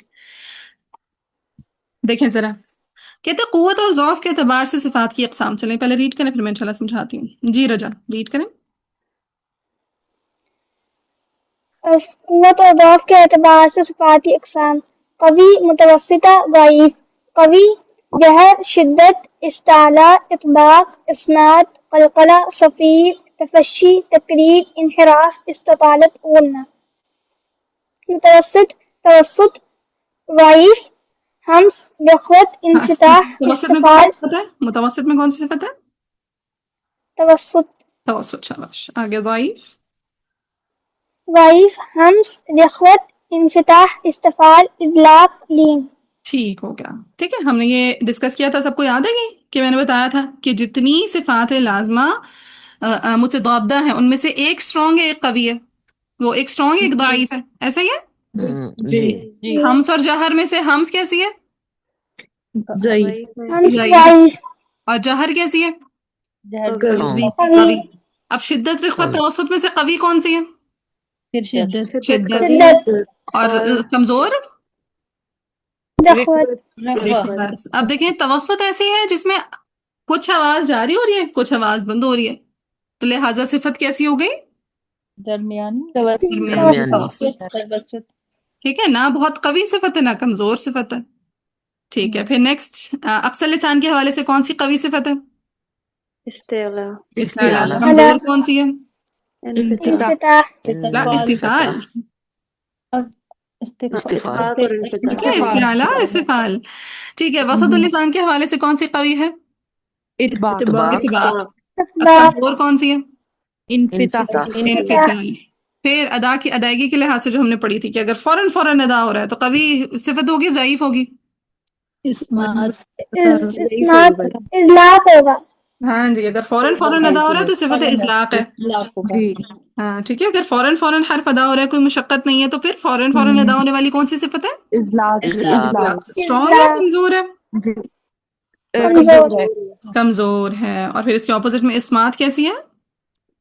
देखें जरा, कहते हैं कुव्वत और ज़ौफ के एतबार से सिफात की अक़साम। चलें पहले रीड करें, फिर मैं इंशाल्लाह समझाती हूँ। जी रजा, रीड करें। कुव्वत और ज़ौफ़ के एतबार से सिफ़ाती अक़साम: क़वी, मुतवस्सिता, ज़ईफ़। क़वी जहर, शिद्दत, इस्ताला, इत्बाक़, इस्मात, क़लक़ला, सफ़ीर, तफ़श्शी, तक़रीर, इन्हिराफ़, इस्तितालत, गुन्ना। मुतवस्सित, तवस्सुत, ज़ईफ़, हम्स, रख़वत, इंफ़िताह, मुतवस्सित में कौन सी इस्तिफ़ाल, सिफत है? मुतवस्सित में कौन सी सिफत है? तवस्सुत। तवस्सुत, शाबाश। आगे ज़ईफ़। ज़ईफ़, हम्स, रख़वत, इंफ़िताह, इस्तिफ़ाल, इदलाक़, लीन। ठीक हो गया। ठीक है, हमने ये डिस्कस किया था, सबको याद है ये कि मैंने बताया था कि जितनी सिफात लाजमा मुतदादा है, उनमें से एक स्ट्रॉन्ग है, एक कवी है, वो एक स्ट्रॉन्ग है, एक दाइफ है, ऐसा ही है। जी। हम्स और जहर में से हम्स कैसी है? हम्स, ज़ईफ। ज़ईफ़। और जहर कैसी है? स्ट्रॉन्ग। कवी। अब शिद्दत, रिख्वत, तवस्सुत में से कवी कौन सी है? शिद्दत। शिद्दत। शिद्दत, और कमजोर? रख़वत। रिख्वत। अब देखें, तवस्सुत ऐसी है जिसमें कुछ आवाज जारी हो रही है, कुछ आवाज बंद हो रही है, तो लिहाजा सिफत कैसी हो गई? दरमियानी दरमियानी दरमियानी। तवस्सुत। ठीक है ना, बहुत कवी सिफत है ना कमजोर सिफत है। ठीक है, फिर नेक्स्ट, अक्सर लिसान के हवाले से कौन सी कवी सिफत है? इस्तिआला। इस्तिआला। कमजोर कौन सी है? इंफ़िताह। ला, इस्तिफाल। इस्तिफाल। ठीक है, इस्तिआला, इस्तिफाल। ठीक है, वसतुल लिसान के हवाले से कौन सी कवी है? इत्बाक। इत्बाक। इस्तिफ़ाल, कमजोर कौन सी है? इंफिताह। इंफ़िताह। इन्फिताल। फिर अदा की अदायगी के लिहाज से जो हमने पढ़ी थी कि अगर फौरन फौरन अदा हो रहा है तो कभी सिफत होगी, ज़ईफ होगी। इस्मात। इस्मात, इज़लाक़ होगा। हाँ जी, अगर फौरन फौरन अदा हो रहा है तो सिफत इज़लाक़ है। हाँ ठीक है, अगर फौरन फौरन हर्फ अदा हो रहा है, कोई मुशक्कत नहीं है, तो फिर फौरन फौरन अदा होने वाली कौन सी सिफत है? इज़लाक। स्ट्रॉन्ग है, इज़लाक़, कमजोर है? कमज़ोर, कमजोर है। और फिर इसके ऑपोजिट में इस्मात कैसी है?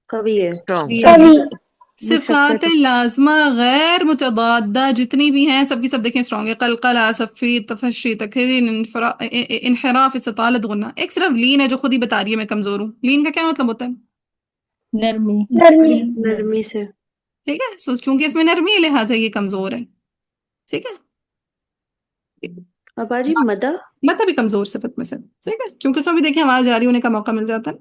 स्ट्रॉन्ग। कवी। सिफात लाजमा गैर मुतदादा जितनी भी हैं, सबकी सब देखें स्ट्रॉन्ग है। कलकला, सफ़ी, तफशी, तकरीर, इन्हिराफ, इस्तितालत, गुन्ना। एक सिर्फ लीन है जो खुद ही बता रही है मैं कमजोर हूँ। लीन का क्या मतलब होता है? नरमी नरमी। ठीक है, सो चूंकि इसमें नरमी है, लिहाजा ये कमजोर है। ठीक है, मत भी कमजोर सिफत में से। ठीक है, क्योंकि उसमें भी देखिए आवाज जारी होने का मौका मिल जाता है,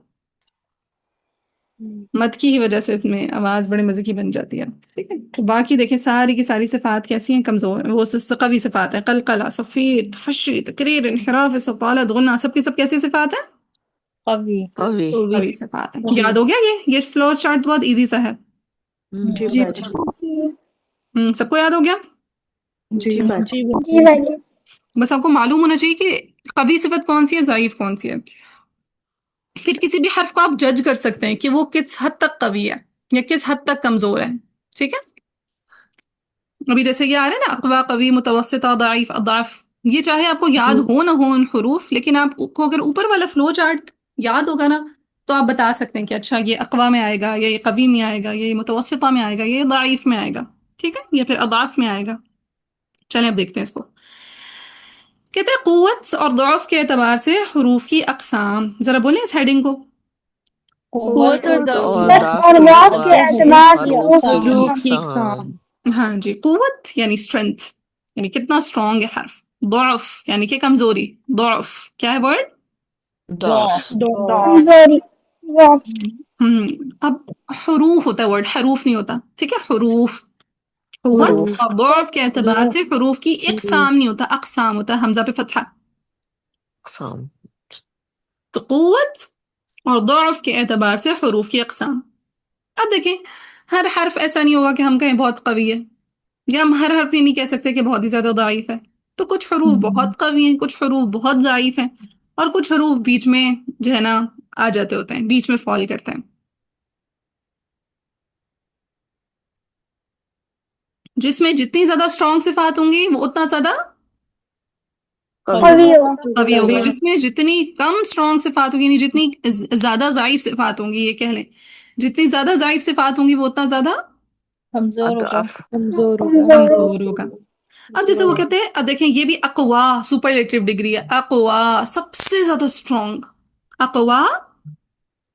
मत की ही वजह से इसमें आवाज बड़े मजे की बन जाती है। ठीक है, तो बाकी देखें सारी की सारी सिफात कैसी हैं? कमजोर। वो कवी सिफात है, कलकला, सफीर, तफशी, तकरीर, इन्हिराफ, इस्तितालत, गुन्ना, सबकी सब कैसी सिफात है? कवी कवि। कवी सिफात है। याद हो गया? ये फ्लो चार्ट बहुत इजी सा है। जी सबको याद हो गया? जी भाई। बस आपको मालूम होना चाहिए कि कवी सिफत कौन सी है, ज़ईफ कौन सी है। फिर किसी भी हर्फ को आप जज कर सकते हैं कि वो किस हद तक कवी है या किस हद तक कमजोर है। ठीक है, अभी जैसे ये आ रहा है ना, अक़वा, कवी, मुतवस्सिता, दाइफ, अदाफ, ये चाहे आपको याद हो ना हो उन हुरूफ, लेकिन आपको अगर ऊपर वाला फ्लो चार्ट याद होगा ना, तो आप बता सकते हैं कि अच्छा ये अक़वा में आएगा, या ये कवी में आएगा, या ये मुतवस्सिता में आएगा, ये दाइफ में आएगा। ठीक है, या फिर अदाफ में आएगा। चलें अब देखते हैं इसको। कहते हैं कुव्वत और ज़ौफ़ के एतबार से हुरूफ की अक़साम। जरा बोलें इस हेडिंग को। कुव्वत और और कुव्वत दाफ और के ज़ौफ़ के एतबार से एतबार से हरूफ हरूफ की की अक़साम। हाँ जी, कुव्वत यानी स्ट्रेंथ, यानी कितना स्ट्रांग है हर्फ। ضعफ यानी कि कमजोरी। ضعف क्या है वर्ड? दौफ। कमजोरी, ज़ौफ़। अब हुरूफ होता है वर्ड, हरूफ नहीं होता। ठीक है, हुरूफ। कुव्वत हरूफ। और ضعف के एतबार से हुरूफ की इक़साम नहीं होता, अक़साम होता है, हमजा पे फतहा। अक़साम। تو قوت اور ضعف کے اعتبار سے حروف کی اقسام. اب دیکھیں ہر حرف ایسا نہیں ہوگا کہ ہم کہیں بہت قوی ہے، یا ہم ہر حرف یہ نہیں کہہ سکتے کہ بہت ہی زیادہ ضعیف ہے. تو کچھ حروف بہت قوی ہیں، کچھ حروف بہت ضعیف ہیں، اور کچھ حروف بیچ میں جو ہے نا آ جاتے ہوتے ہیں، بیچ میں فال کرتے ہیں. جس میں جتنی زیادہ اسٹرانگ صفات ہوں گی وہ اتنا زیادہ قوی قوی ہوگا. ہوگا. قوی ہوگا. جس میں جتنی کم اسٹرانگ صفات ہوگی، یعنی جتنی زیادہ ضعیف صفات ہوں گی، یہ کہہ لیں جتنی زیادہ ضعیف صفات ہوں گی وہ اتنا زیادہ کمزور ہوگا. اضعف. کمزور کمزور ہوگا. اب جیسے وہ کہتے ہیں، اب دیکھیں یہ بھی اقوا سپرلیٹیو ڈگری ہے. اقوا سب سے زیادہ اسٹرانگ، اقوا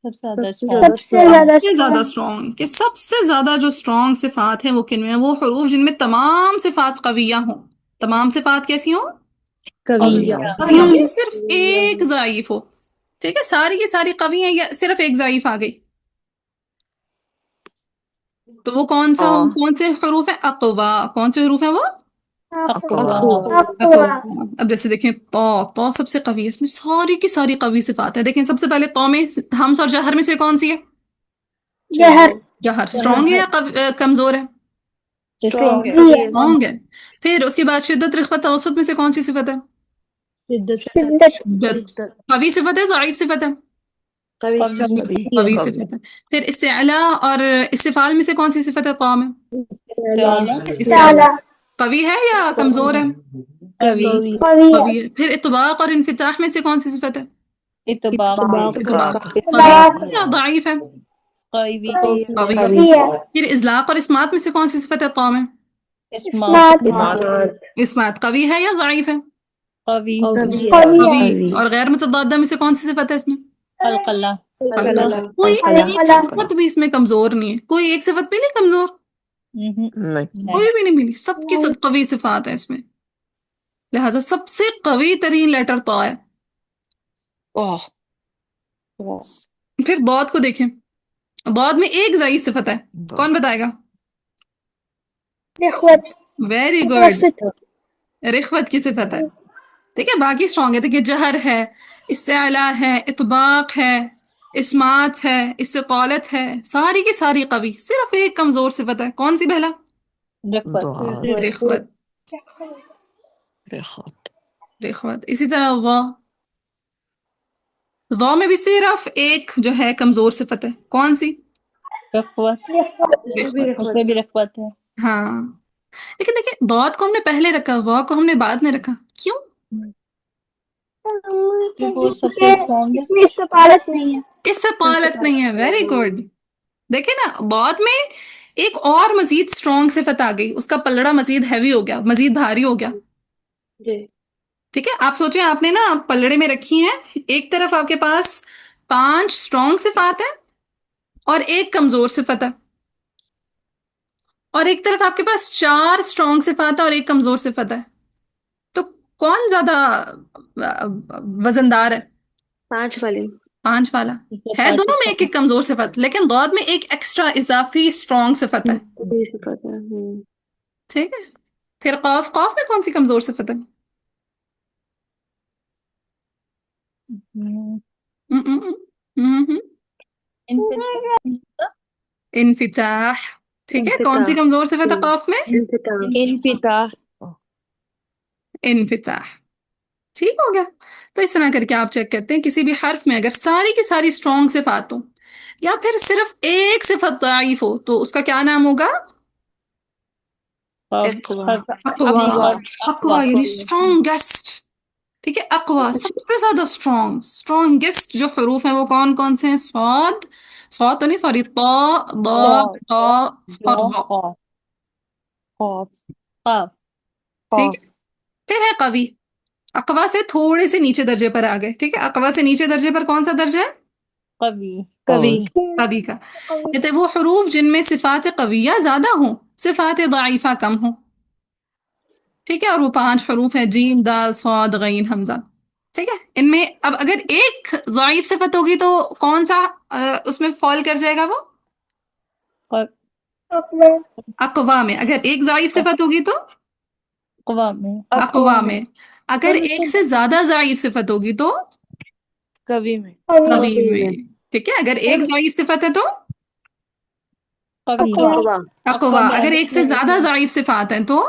سب سے زیادہ سب سے اسٹرانگ. زیادہ سب سے زیادہ اسٹرانگ. کہ سب سے زیادہ جو اسٹرانگ صفات ہیں وہ کن میں ہیں؟ وہ حروف جن میں تمام صفات قویہ ہوں. تمام صفات کیسی ہوں؟ قوی ہوں. قوی ہوں. یا صرف ایک ضعیف ہو. ٹھیک ہے، ساری کی ساری قوی ہیں یا صرف ایک ضعیف آ گئی. تو وہ کون سا کون سے حروف ہیں؟ اقوا. کون سے حروف ہیں وہ؟ اقوا. اقوا. اب جیسے دیکھیں تو سب سے قوی ہے، اس میں ساری کی ساری قوی صفات ہے. دیکھیں سب سے پہلے تو میں ہمس اور جہر میں سے کون سی ہے؟ جہر جہر. اسٹرانگ ہے یا کمزور ہے؟ اسٹرانگ ہے. اسٹرانگ ہے. پھر اس کے بعد شدت رخوت توسط میں سے کون سی صفت ہے؟ شدت شدت. قوی صفت ہے ضعیف صفت ہے؟ قوی صفت ہے. پھر استعلا اور استفال میں سے کون سی صفت ہے طا میں؟ استعلا. استعلا قوی ہے یا کمزور ہے؟ قوی. قوی قوی ہے. پھر اطباق اور انفتاح میں سے کون سی صفت ہے؟ اطباق. اطباق. قوی ہے یا ضعیف ہے؟ قوی. قوی. قوی ہے. پھر اطلاق اور اسمات میں سے کون سی صفت ہے طا میں؟ اسمات. اسمات اسمات. قوی ہے یا ضعیف ہے؟ قوی. قوی قوی. ہے. اور غیر متضادہ میں سے کون سی صفت ہے اس میں؟ قلقلہ. قلقلہ. کوئی ایک صفت بھی اس میں کمزور نہیں ہے. کوئی ایک صفت بھی نہیں کمزور، نہیں. کوئی بھی نہیں ملی. سب کی سب قوی صفات ہیں اس میں. لہذا سب سے قوی ترین لیٹر طا ہے. اوہ. پھر ضاد کو دیکھیں. ضاد میں ایک ضعیف صفت ہے. کون بتائے گا؟ رخوت ویری گڈ. متوسط رخوت کی صفت ہے. ٹھیک ہے، باقی اسٹرانگ ہے. دیکھیے جہر ہے، استعلا ہے، اطباق ہے، اسمات ہے، استقالت ہے، ساری کی ساری قوی. صرف ایک کمزور صفت ہے. کون سی بہلا؟ رخوت. رخوت. رخوت. رخوت. اسی طرح ضا میں بھی صرف ایک جو ہے کمزور صفت ہے. کون سی؟ رخوت. رخوت. اس میں بھی رخوت ہے. ہاں. لیکن دیکھیں ضاد کو ہم نے پہلے رکھا، وا کو ہم نے بعد میں رکھا. کیوں؟ کیونکہ وہ سب سے اسٹرانگ ہے. اس میں استقالت نہیں ہے. اس سے طالت نہیں ہے. Very good. دیکھیں نا ضاد میں ایک اور مزید اسٹرانگ صفت آ گئی، اس کا پلڑا مزید ہیوی ہو گیا، مزید بھاری ہو گیا. ٹھیک ہے، آپ سوچیں آپ نے نا پلڑے میں رکھی ہیں، ایک طرف آپ کے پاس 5 اسٹرانگ صفات ہیں اور ایک کمزور صفت ہے، اور ایک طرف آپ کے پاس 4 اسٹرانگ صفات ہے اور ایک کمزور صفت ہے. تو کون زیادہ وزندار ہے؟ 5 والی. 5 والا ہے. دونوں میں ایک ایک کمزور صفت، لیکن ضاد میں ایک ایکسٹرا اضافی اسٹرانگ صفت ہے. یہ صفت ہے. ٹھیک ہے. پھر قاف. قاف میں کون سی کمزور صفت ہے؟ انفتاح. ٹھیک ہے، کون سی کمزور صفت ہے قاف میں؟ انفتاح. انفتاح. ٹھیک ہو گیا. تو اس طرح کر کے آپ چیک کرتے ہیں کسی بھی حرف میں اگر ساری کی ساری اسٹرانگ صفات ہوں یا پھر صرف ایک صفت ضعیف ہو تو اس کا کیا نام ہوگا؟ اقوا. اقوا یعنی اسٹرانگیسٹ. ٹھیک ہے، اقوا سب سے زیادہ اسٹرانگیسٹ جو حروف ہیں وہ کون کون سے ہیں؟ صاد. صاد تو نہیں، سوری، طا، ضا، قاف اور ظا. قاف. ٹھیک ہے. پھر ہے قوی. اقوا سے تھوڑے سے نیچے درجے پر آ گئے. ٹھیک ہے، اقوا سے نیچے درجے پر کون سا درجہ ہے؟ قوی. قوی کا. کہتے ہیں وہ حروف جن میں صفات قویہ زیادہ ہوں، صفات ضعیفہ کم ہوں. ٹھیک ہے، اور وہ 5 حروف ہیں: جیم، دال، صاد، غین، حمزہ. ٹھیک ہے، ان میں اب اگر ایک ضعیف صفت ہوگی تو کون سا اس میں فال کر جائے گا؟ وہ اقوا میں. اگر ایک ضعیف صفت ہوگی تو قوا میں. اقوا میں. اگر ایک سے زیادہ ضعیف صفت ہوگی تو कवि में कवि कवि में। में। ठीक है, अगर एक ज़ाइफ सिफत है तो कवि अकवा अकवा अकवा, अकवा अगर एक से ज्यादा ज़ाइफ सिफात हैं तो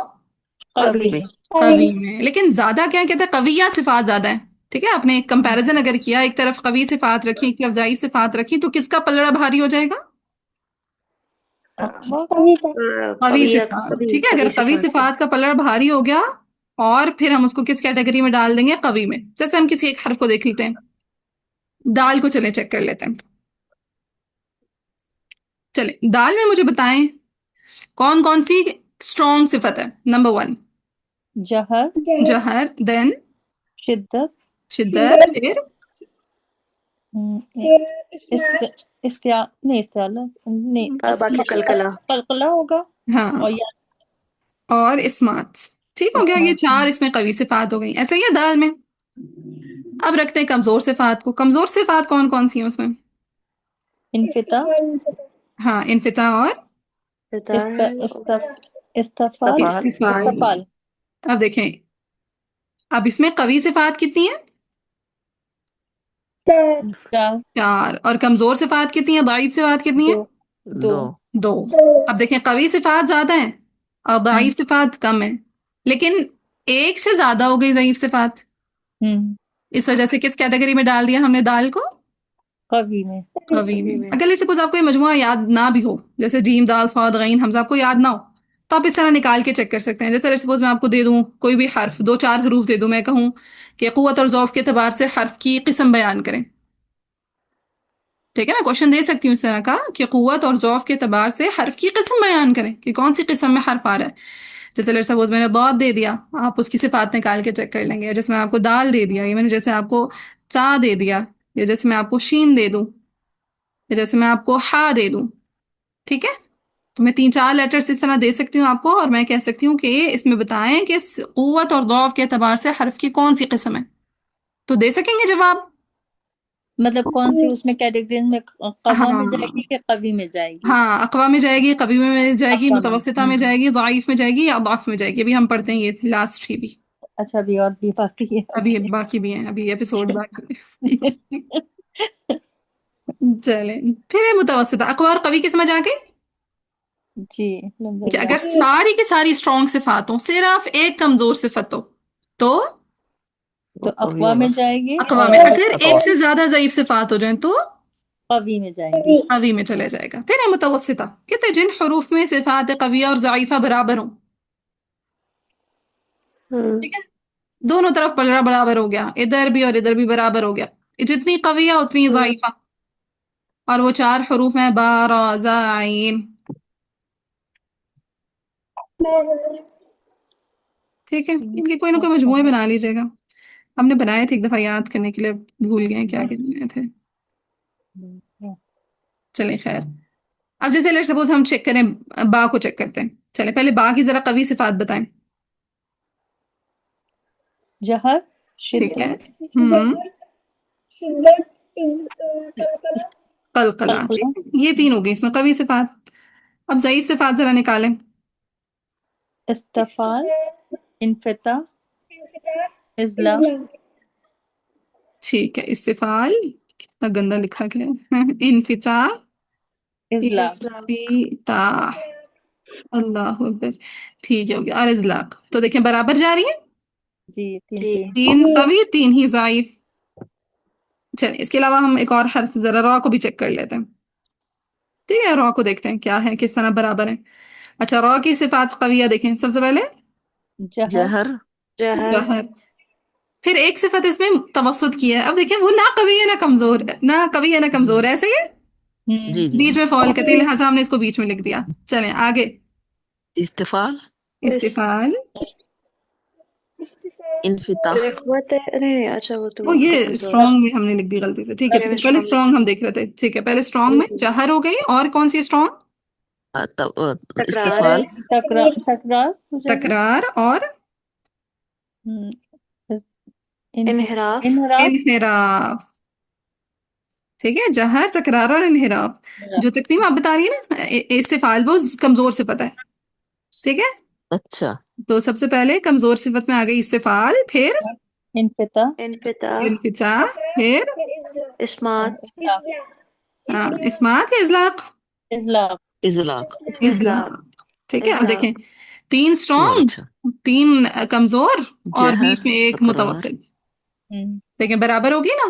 कवि कवि। कवि में। लेकिन ज्यादा क्या कहते हैं, कवि या सिफात ज्यादा है। ठीक है, आपने एक कंपैरिजन अगर किया, एक तरफ कवि सिफात रखी, एक तरफ ज़ाइफ सिफात रखी, तो किसका पलड़ा भारी हो जाएगा? अकवा का कवि का कवि कवि या सिफात। कवि ठीक है, अगर कवि कवि सिफात का। सिफात का पलड़ा भारी हो गया, और फिर हम उसको किस कैटेगरी में डाल देंगे? कवि में। जैसे हम किसी एक हर्फ को देख लेते हैं, दाल को चले चेक कर लेते हैं। चले दाल में मुझे बताएं कौन कौन सी स्ट्रॉन्ग सिफत है। नंबर 1 जहर जहर, देन शिद्दत शिद्दत, फिर नहीं इस्तियाला नहीं बाकी कलकला। कलकला होगा हाँ, और या और इस्मात। ठीक हो गया, ये इस्मात। 4 इसमें कवि सिफात हो गई। ऐसा ही है दाल में। अब रखते हैं कमजोर सिफात को। कमजोर सिफात कौन कौन सी है उसमें? इनफिता हाँ, इनफिता और पिता है इस्तफाल तफाल। इस्तफाल अब देखें, अब इसमें कवि सिफात कितनी है? चार 4। और कमजोर सिफात कितनी है, दाइफ सिफात कितनी है? दो 2। 2। अब देखें, कवि सिफात ज्यादा है और दाइफ हम्म सिफात कम है, लेकिन एक से ज्यादा हो गई ज़ईफ सिफात। हम्म इस वजह से किस कैटेगरी में डाल दिया हमने दाल को? कवि में कवि कवि में। में। अगर लेट्स सपोज आपको ये मजमुआ याद ना भी हो, जैसे जीम दाल स्वाद गईन हमजा आपको याद ना हो, तो आप इस तरह निकाल के चेक कर सकते हैं। जैसे लेट्स सपोज मैं आपको दे दूं कोई भी हर्फ, 2-4 हरूफ दे दूं, मैं कहूं कि कुव्वत और ज़ौफ के एतबार से हर्फ की किस्म बयान करें। ठीक है, मैं क्वेश्चन दे सकती हूँ इस तरह का कि कुव्वत और ज़ौफ के एतबार से हर्फ की किस्म बयान करें कि कौन सी किस्म में हर्फ आ रहा है। जैसे लेट्स सपोज मैंने दौद दे दिया, आप उसकी सिफात निकाल के चेक कर लेंगे। जैसे मैं आपको दाल दे दिया, ये मैंने जैसे आपको चा दे दिया, या जैसे मैं आपको शीन दे दूं, या जैसे मैं आपको हा दे दूं। ठीक है, तो मैं 3-4 लेटर्स इस तरह दे सकती हूँ आपको, और मैं कह सकती हूँ कि इसमें बताएं कि कुव्वत और ज़ौफ के एतबार से हर्फ की कौन सी किस्म है। तो दे सकेंगे जवाब? मतलब कौन सी उसमें कैटेगरी में कवा में हाँ, जाएगी कि कवि में जाएगी हाँ, अकवा में जाएगी, कवी में जाएगी, अकवा में मुतवस्सिता में जाएगी, ज़ाइफ में जाएगी, या अदाफ में जाएगी। अभी हम पढ़ते हैं ये लास्ट ही भी। अच्छा अभी और भी बाकी है अभी ओके बाकी भी हैं, अभी एपिसोड बाकी है। चले, फिर है मुतवस्सिता। अकवा और कवी की समझ आ गई जी कि अगर अल्हम्दुलिल्लाह सारी की सारी स्ट्रॉन्ग सिफात हो, सिर्फ एक कमजोर सिफत हो, तो तो वो कवि अकवा में होगा। जाएगी अकवा और में। अगर अगर एक अकवा। से ज्यादा ज़ईफ सिफात हो जाए तो कवि में जाएंगी कवी में चले जाएगा। फिर है मुतवस्सिता, कहते हैं जिन हरूफ में सिफात कविया और ज़ाइफा बराबर हो। ठीक है, दोनों तरफ पलड़ा बराबर हो गया, इधर भी और इधर भी बराबर हो गया। जितनी कविया उतनी ज़ाइफा। और वो 4 हरूफ हैं, बा, रा, ज़ा, आइन। ठीक है, इनके कोई ना कोई मजमूए बना लीजिएगा। हमने बनाए थे एक दफा, याद करने के लिए भूल गए क्या क्या बनाए थे। चले खैर, अब जैसे लेट सपोज हम चेक करें, बा को चेक करते हैं। चले पहले बा की जरा कवी सिफात बताएं। जहर ठीक है, शिद्दत कलकला। कलकला ठीक है, ये 3 हो गई इसमें कवी सिफात। अब ज़ईफ सिफात जरा निकालें। इस्तफाल इनफिता इजला ठीक है, इस्तिफाल, कितना गंदा लिखा गया है। इनफिता, इजला इफ्तिताह, अल्लाह अकबर। ठीक है, हो गया। और इजलाक, तो देखें बराबर जा रही है। जी तीन जी। तीन 3 कवी, 3 ही ज़ाइफ। चलिए, इसके अलावा हम एक और हर्फ जरा रॉ को भी चेक कर लेते हैं। ठीक है, रॉ को देखते हैं क्या है, किस तरह बराबर है। अच्छा, रॉ की सिफात कविया देखें सबसे पहले। जहर जहर। जहर जहर, फिर एक सिफत इसमें तवस्सुत की है। अब देखें, वो ना कवि है ना कमजोर है, ना कवि है ना कमजोर है, ऐसे ही है, जी जी बीच जी। में फॉल करती है, लिहाजा हमने इसको बीच में लिख दिया। चलें आगे। इस्तिफाल। इस्तिफाल, इनफिताह। इखवत है। नहीं अच्छा वो तो वो ये कमजोर। स्ट्रॉन्ग में हमने लिख दी गलती से। ठीक है, पहले ठीक मैं है, पहले स्ट्रॉन्ग। स्ट्रॉन्ग हम देख रहे थे। ठीक है, पहले स्ट्रॉन्ग में जहर हो गई, और कौन सी स्ट्रॉन्ग? तकरार है। इस्तिफाल। तकरार हो जाएगी तकरार और हम्म, इन इनहिराफ इनहराफ इनहिराफ। ठीक है, जहर, तकरार और इनहिराफ। जो तकरीम आप बता रही है ना, इस्तिफाल वो कमजोर सिफत है। ठीक है, अच्छा। तो सबसे पहले कमजोर सिफत में आ गई इस्तिफाल, फिर इनफिता इनफिता इनफिता, फिर اسمات اسمات یا ازلاق؟ ازلاق ازلاق. ازلاق. ٹھیک ہے، اب دیکھیں ازلاق 3 بہت اسٹرانگ، اچھا. 3 کمزور اور جہر بیچ میں ایک تکرار. متوسط. دیکھیں برابر ہوگی نا،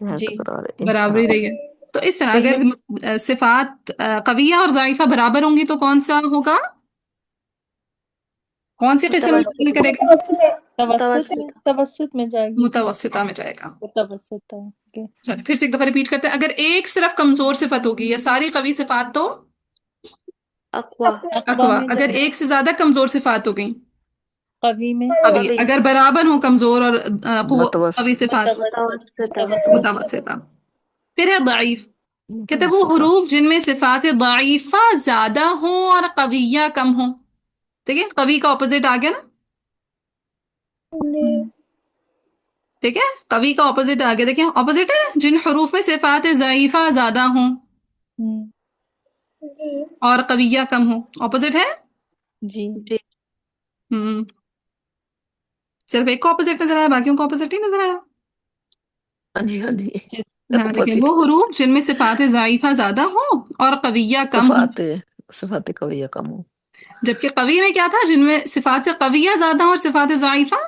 جہر جی تکرار برابری انفراد. رہی ہے. تو اس طرح تو اگر یہ صفات قویہ اور ضعیفہ برابر ہوں گی تو کون سا ہوگا؟ کون سی قسم متوسط مستقل کرے گا؟ توسط میں متوسط توسط میں جائے گی. متوسطہ میں جائے گا. متوسط ہے. چلیں پھر سے ایک دفعہ ریپیٹ کرتے ہیں. اگر ایک صرف کمزور صفت ہوگی یا ساری قوی صفات تو اقوا اقوا اقوا. میں اگر جائے ایک سے زیادہ کمزور صفات ہو گئیں قوی میں قوی. قوی اگر برابر ہوں کمزور اور قوی متوسط. صفات متوسطہ متوسطہ. پھر ہے ضعیف. کہتے ہیں وہ متوسطہ. حروف جن میں صفات ضعیفہ زیادہ ہوں اور قویہ کم ہوں. ٹھیک ہے، قوی کا اپوزٹ آ گیا نا. ٹھیک ہے، قوی کا اپوزٹ آ گیا. دیکھیں اپوزٹ ہے نا، جن حروف میں صفات ضعیفہ زیادہ ہوں اور قویہ کم ہوں. اپوزٹ ہے. جی جی ہم صرف ایک کو اپوزٹ نظر آیا، باقیوں کو اپوزٹ ہی نظر آیا. ہاں جی ہاں جی. ہاں دیکھیں وہ اپوزٹ. حروف جن میں صفات ضعیفہ زیادہ ہوں اور قویہ کم ہوں. صفات قویہ کم ہو. جبکہ قوی میں کیا تھا؟ جن میں صفات سے قویہ زیادہ ہوں اور صفات ضعیفہ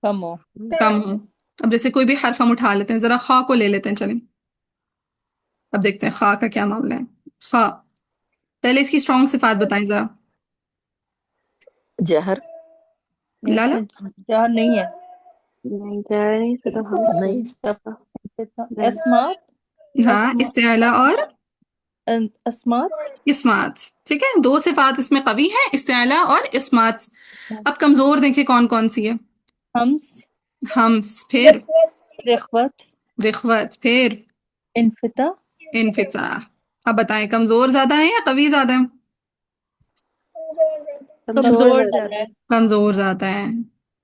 کم ہو. کم ہوں. اب جیسے کوئی بھی حرف ہم اٹھا لیتے ہیں، ذرا خا کو لے لیتے ہیں. چلیں اب دیکھتے ہیں خا کا کیا معاملہ ہے. خا، پہلے اس کی اسٹرانگ صفات بتائیں ذرا. جہر اس لالا میں جہاں نہیں ہے. نہیں جا نہیں تو ہم سے نہیں. نہیں اسمات ہاں، استعلا اور اسمات اسمات. ٹھیک ہے، 2 صفات اس میں قوی ہیں، استعلا اور اسمات. اب کمزور دیکھیں کون کون سی ہے. ہمس ہمس، پھر رخوت رخوت، پھر انفتاح انفتاح. اب بتائیں کمزور زیادہ ہیں یا قوی زیادہ ہیں؟ کمزور کمزور زیادہ زیادہ ہے. کمزور زیادہ ہیں.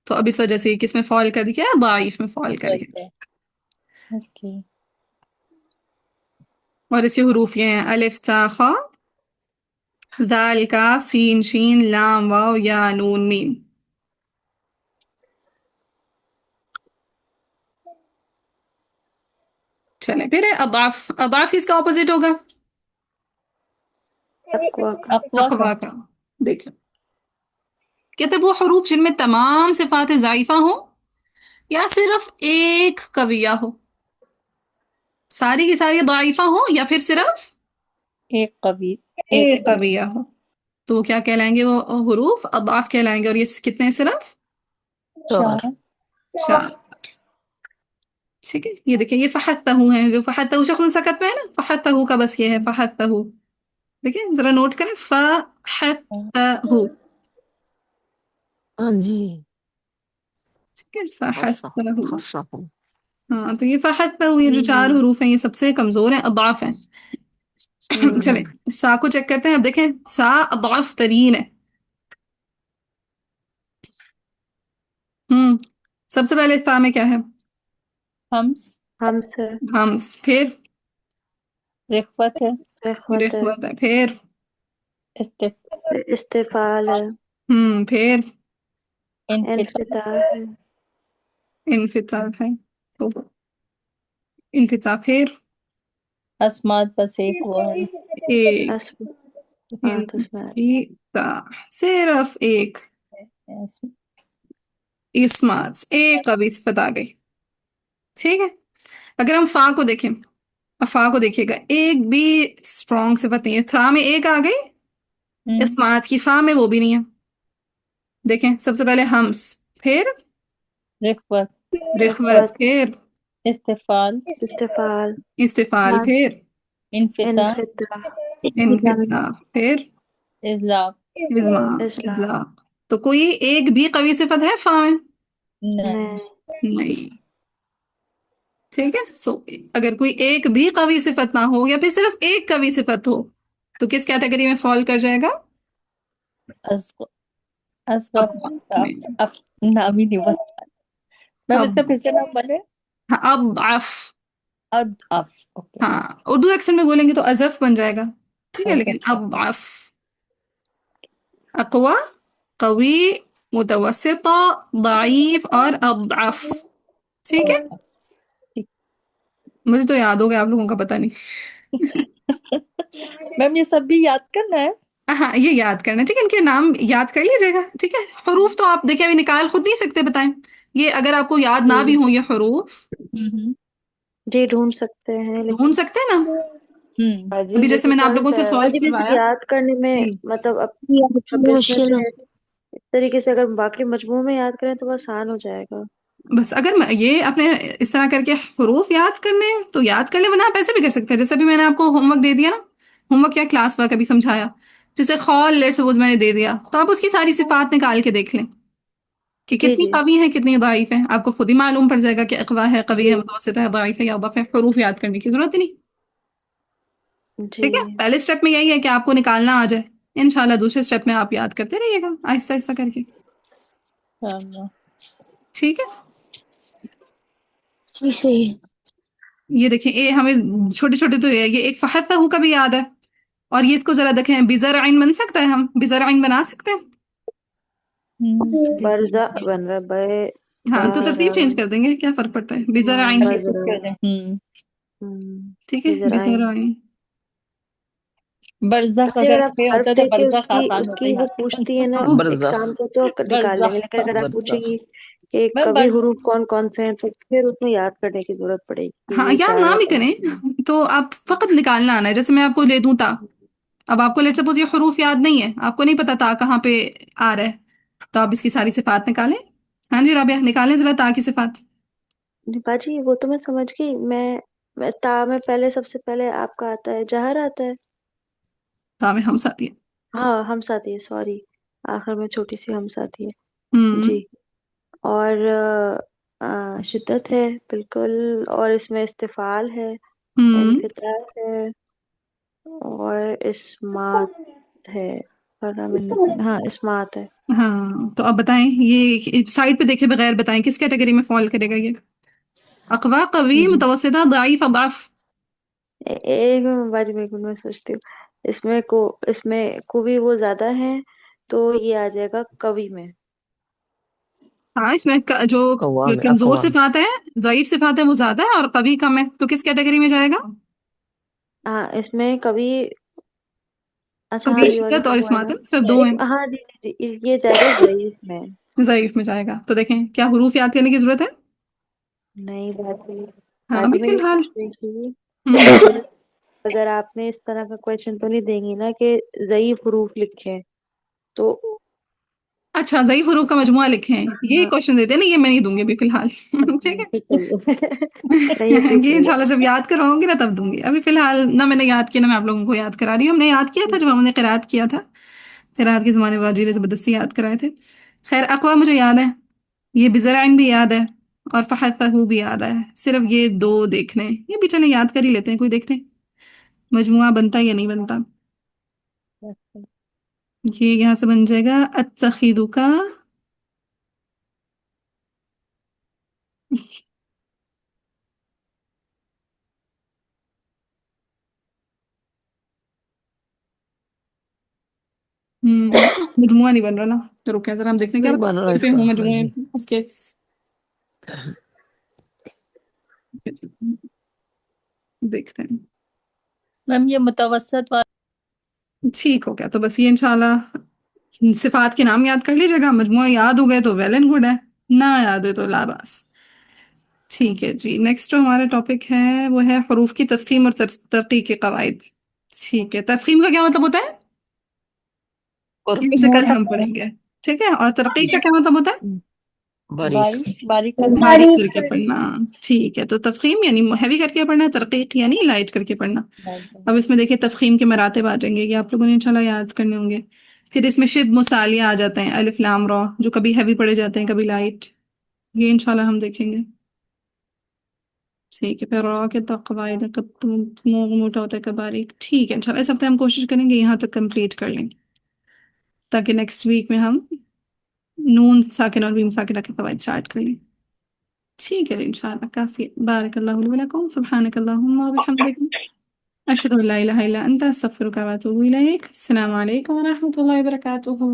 تو اب اس وجہ سے کس میں فال کر دیا؟ ضعیف میں فال کر گیا. اوکے. اور اس کے حروف یہ ہیں: الف تا خا، دال کاف سین شین لام واو یا نون میم. چلیں پھر ہے اضعاف. اضعاف کس کا اپوزٹ ہوگا؟ اقوا اقوا کا اقوا کا. دیکھیں کہتے وہ حروف جن میں تمام صفات ضعیفہ ہوں یا صرف ایک قویہ ہو. ساری کی ساری ضعیفہ ہو یا پھر صرف ایک قوی ایک قویہ ہو. تو وہ کیا کہلائیں گے؟ وہ حروف اضعاف کہلائیں گے. اور یہ کتنے صرف؟ 4. 4. ٹھیک ہے، یہ دیکھیں یہ فحتہ ہے، جو فحتہ شخص سکت میں ہے نا، فحتہ کا بس یہ ہے فحتہ. دیکھیں ذرا نوٹ کریں، فحتہ. ہاں جی. ٹھیک ہے، فحتہ. خاصا ہو. ہاں تو یہ فحتہ، یہ جو 4 حروف ہیں یہ سب سے کمزور ہیں، اضعاف ہیں. چلیں سا کو چیک کرتے ہیں. اب دیکھیں سا اضعف ترین ہے. سب سے پہلے سا میں کیا ہے؟ ہمس ہم سے ہمس، پھر رخوت ہے. رخوت ہے رخوت ہے، پھر استفال ہے پھر انفتاح انفتاح ہے انفتاح ہے. تو انفتاح، پھر اسمات بس ایک وہ ہے. ایک اسمات اسمات انفتاح، صرف ایک. اسمات ایک قوی صفت آ گئی. ٹھیک ہے، اگر ہم فا کو دیکھیں، فا کو دیکھیے گا ایک بھی اسٹرانگ صفت نہیں ہے. تھا میں ایک آ گئی، اسمات کی فا میں وہ بھی نہیں ہے. دیکھیں سب سے پہلے ہمس، پھر رخوت رخوت، پھر استفال استفال استفال، پھر انفتاح انفتاح انفتاح، پھر ازلاق اضمام اصلاح اضلاق. تو کوئی ایک بھی قوی صفت ہے فا میں؟ نہیں. نہیں. ٹھیک ہے، اگر کوئی ایک بھی قوی صفت نہ ہو یا پھر صرف ایک قوی صفت ہو تو کس کیٹیگری میں فال کر جائے گا؟ اصغر نام ہی نہیں بتا. میں اس کا پھر سے نام بولے اضعف. اضعف. اوکے. ہاں اردو ایکسن میں بولیں گے تو اضف بن جائے گا. ٹھیک ہے، لیکن اضعف. اقوا، قوی، متوسطہ، ضعیف اور اضعف. ٹھیک ہے. मुझे तो याद हो गया, आप लोगों का पता नहीं। मैम ये सब भी याद करना है? हाँ, ये याद करना है, ठीक है, इनके नाम याद कर लीजिएगा, ठीक है। हरूफ तो आप देखिए अभी निकाल खुद नहीं सकते, बताएं। ये अगर आपको याद ना भी जी हो ये हरूफ, जी ढूंढ सकते हैं ढूंढ लेकिन सकते हैं ना। बाजी अभी जैसे मैंने आप लोगों से डिफिकल्ट है सॉल्व बाजी, वैसे करवाया। याद करने में जी, मतलब अब बहुत 26 में मुश्किल है। से इस तरीके से अगर बाकी मजमू में याद करें तो आसान हो जाएगा। बस अगर ये अपने इस तरह करके हरूफ याद करने हैं, तो याद कर ले, वरना आप ऐसे भी कर सकते हैं, जैसे अभी मैंने आपको होमवर्क दे दिया ना, होमवर्क या क्लास वर्क अभी समझाया, जैसे खौल लेट सपोज मैंने दे दिया, तो आप उसकी सारी सिफात निकाल के देख लें कि जी कितनी जी कवी है कितनी दाइफ है, आपको खुद ही मालूम पड़ जाएगा कि अकवा है, कवी है, मुतवस्सित है, दाइफ है या दफ है। हरूफ याद करने की जरूरत ही नहीं। जी ठीक है, पहले स्टेप में यही है कि आपको निकालना आ जाए, इंशाल्लाह दूसरे स्टेप में आप याद करते रहिएगा आहिस्ता आहिस्ता करके। हाँ, ठीक है, जी सही। ये देखें, ये हमें छोटे छोटे तो ये एक फहत्तहू का भी याद है, और ये इसको जरा देखें, बिजर आइन बन सकता है, हम बिजर आइन बना सकते हैं। बरजा बन रहा बे हाँ, तो तरतीब बारा चेंज कर देंगे, क्या फर्क पड़ता है, बिजर आइन। बजरा ठीक है, बिजर बिजर आइन। आइन। बरज़ख बाजी अगर अगर आप छः हर्फ होता तो देके बरज़ख उसकी आसान होता उसकी वो याद पूछती है करना। ना बरज़ख एग्जाम को तो निकाल लेंगे, लेकिन बरज़ख अगर आप बरज़ख पूछेगी कि मैम कवि बर्ज हुरूफ कौन कौन से हैं तो फिर उसमें याद करने की जरूरत पड़ेगी कि हाँ, ये याद चार ना है भी पांच है। करें तो आप फकत निकालना आना है, जैसे मैं आपको ले दूं ता, अब आपको लेट सपोज ये हरूफ याद नहीं है, आपको नहीं पता ता कहाँ पे आ रहा है, तो आप इसकी सारी सिफात निकालें। हाँ जी राबिया, निकालें जरा ता की सिफात। नहीं बाजी वो तो मैं समझ गई। मैं ता में पहले सबसे पहले आपका आता है जहर आता है। ता में हम साथी है। हाँ हम साथी है, सॉरी, आखिर में छोटी सी हम साथी है। हम्म। जी। और शिद्दत है बिल्कुल, और इसमें इस्तिफाल है, हम्म। इनफिताल है, और इस्मात है। हाँ इस्मात है। हाँ, तो अब बताएं, ये साइड पे देखे बगैर बताएं किस कैटेगरी में फॉल करेगा ये, अकवा, कवी, मुतवस्सिता, दाइफ, अदाफ। एक मिनट बाजी, में एक मिनट में सोचती हूँ। इसमें कुवी वो ज्यादा है तो ये आ जाएगा कवि में। हाँ, इसमें जो अकवाम है कमजोर अकवाम। सिफात है, ज़ईफ सिफात है, वो ज्यादा है, और कवी कम है, तो किस कैटेगरी में जाएगा? हाँ इसमें कवि, अच्छा हाँ कभी ये वाली शिद्दत तो और वो है इस्मात ना। है, सिर्फ दो हैं। हाँ जी जी जी, ये जाएगा ज़ईफ में। ज़ईफ में जाएगा, तो देखें क्या हरूफ याद करने की जरूरत है? नहीं बाजी, हाँ, अभी बाजी मैं ये फिलहाल। पूछ रही थी हम्म। अगर अगर आपने इस तरह का क्वेश्चन तो नहीं देंगी ना कि ज़ईफ हरूफ लिखे तो। अच्छा, ज़ईफ हरूफ का मजमुआ लिखे हैं, ये हाँ क्वेश्चन देते हैं ना, ये मैं नहीं दूंगी अभी फिलहाल। ठीक है। फिर सही है। नहीं ये पूछ ये लिया। इंशाल्लाह जब याद करवाऊंगी ना तब दूंगी, अभी फिलहाल ना मैंने याद किया ना मैं आप लोगों को याद करा रही हूँ, हमने याद किया था जब हमने किरात किया था, किरात के जमाने में वाजिर जबरदस्ती याद कराए थे। खैर, अकवा मुझे याद है, ये बिजराइन भी याद है, और फहतहू भी याद है, सिर्फ ये दो देखने हैं। ये भी चले याद कर ही लेते हैं, कोई देखते हैं मजमुआ बनता या नहीं बनता। ये यहाँ से बन जाएगा अत्तखिदु का। मजमुआ नहीं बन रहा ना, तो रुके जरा हम देखते हैं क्या नहीं पता बन रहा पे इसका हूँ मजमुए बाजी। उसके। देखते हैं। मैम ये मुतवसत वाला ठीक हो गया, तो बस ये इंशाल्लाह सिफात के नाम याद कर लीजिएगा, मजमुआ याद हो गए तो वेल एंड गुड है, ना याद हो तो लाबास। ठीक है जी, नेक्स्ट जो हमारा टॉपिक है वो है हरूफ की तफखीम और तरकीक के कवाइद। ठीक है, तफखीम का क्या मतलब होता है, और ये वैसे कल मोटा हम पढ़ेंगे। ठीक है, और तरकीक का क्या मतलब होता है? बारीक। बारीक बारीक करना। बारीक बारीक करके करना। पढ़ना। ठीक है, तो तफखीम यानी हैवी करके पढ़ना, तरकीक यानी लाइट करके पढ़ना। अब इसमें देखिए तफखीम के मरातब आ जाएंगे, ये आप लोगों ने इंशाल्लाह याद करने होंगे। फिर इसमें शिब मुसालिया आ जाते हैं, अलिफ लाम रॉ, जो कभी हैवी पढ़े जाते हैं कभी लाइट, ये इंशाल्लाह हम देखेंगे। ठीक है, फिर रॉ के तो कवायद कब मोटा होता है कब बारीक। ठीक है, इंशाल्लाह इस हफ्ते हम कोशिश करेंगे यहाँ तक कंप्लीट कर लें, ताकि नेक्स्ट वीक में हम नून साकिन और मीम साकिन के कवायद स्टार्ट कर लें। ठीक है जी, इंशाल्लाह काफी। बारक अल्लाहु ली व लकुम, सुब्हानक अल्लाहुम्मा व बिहम्दिक, अशहदु अल्ला इलाहा इल्ला अंता, अस्तगफिरुका व अतूबु इलैक। अस्सलामु अलैकुम व रहमतुल्लाहि व बरकातुहू।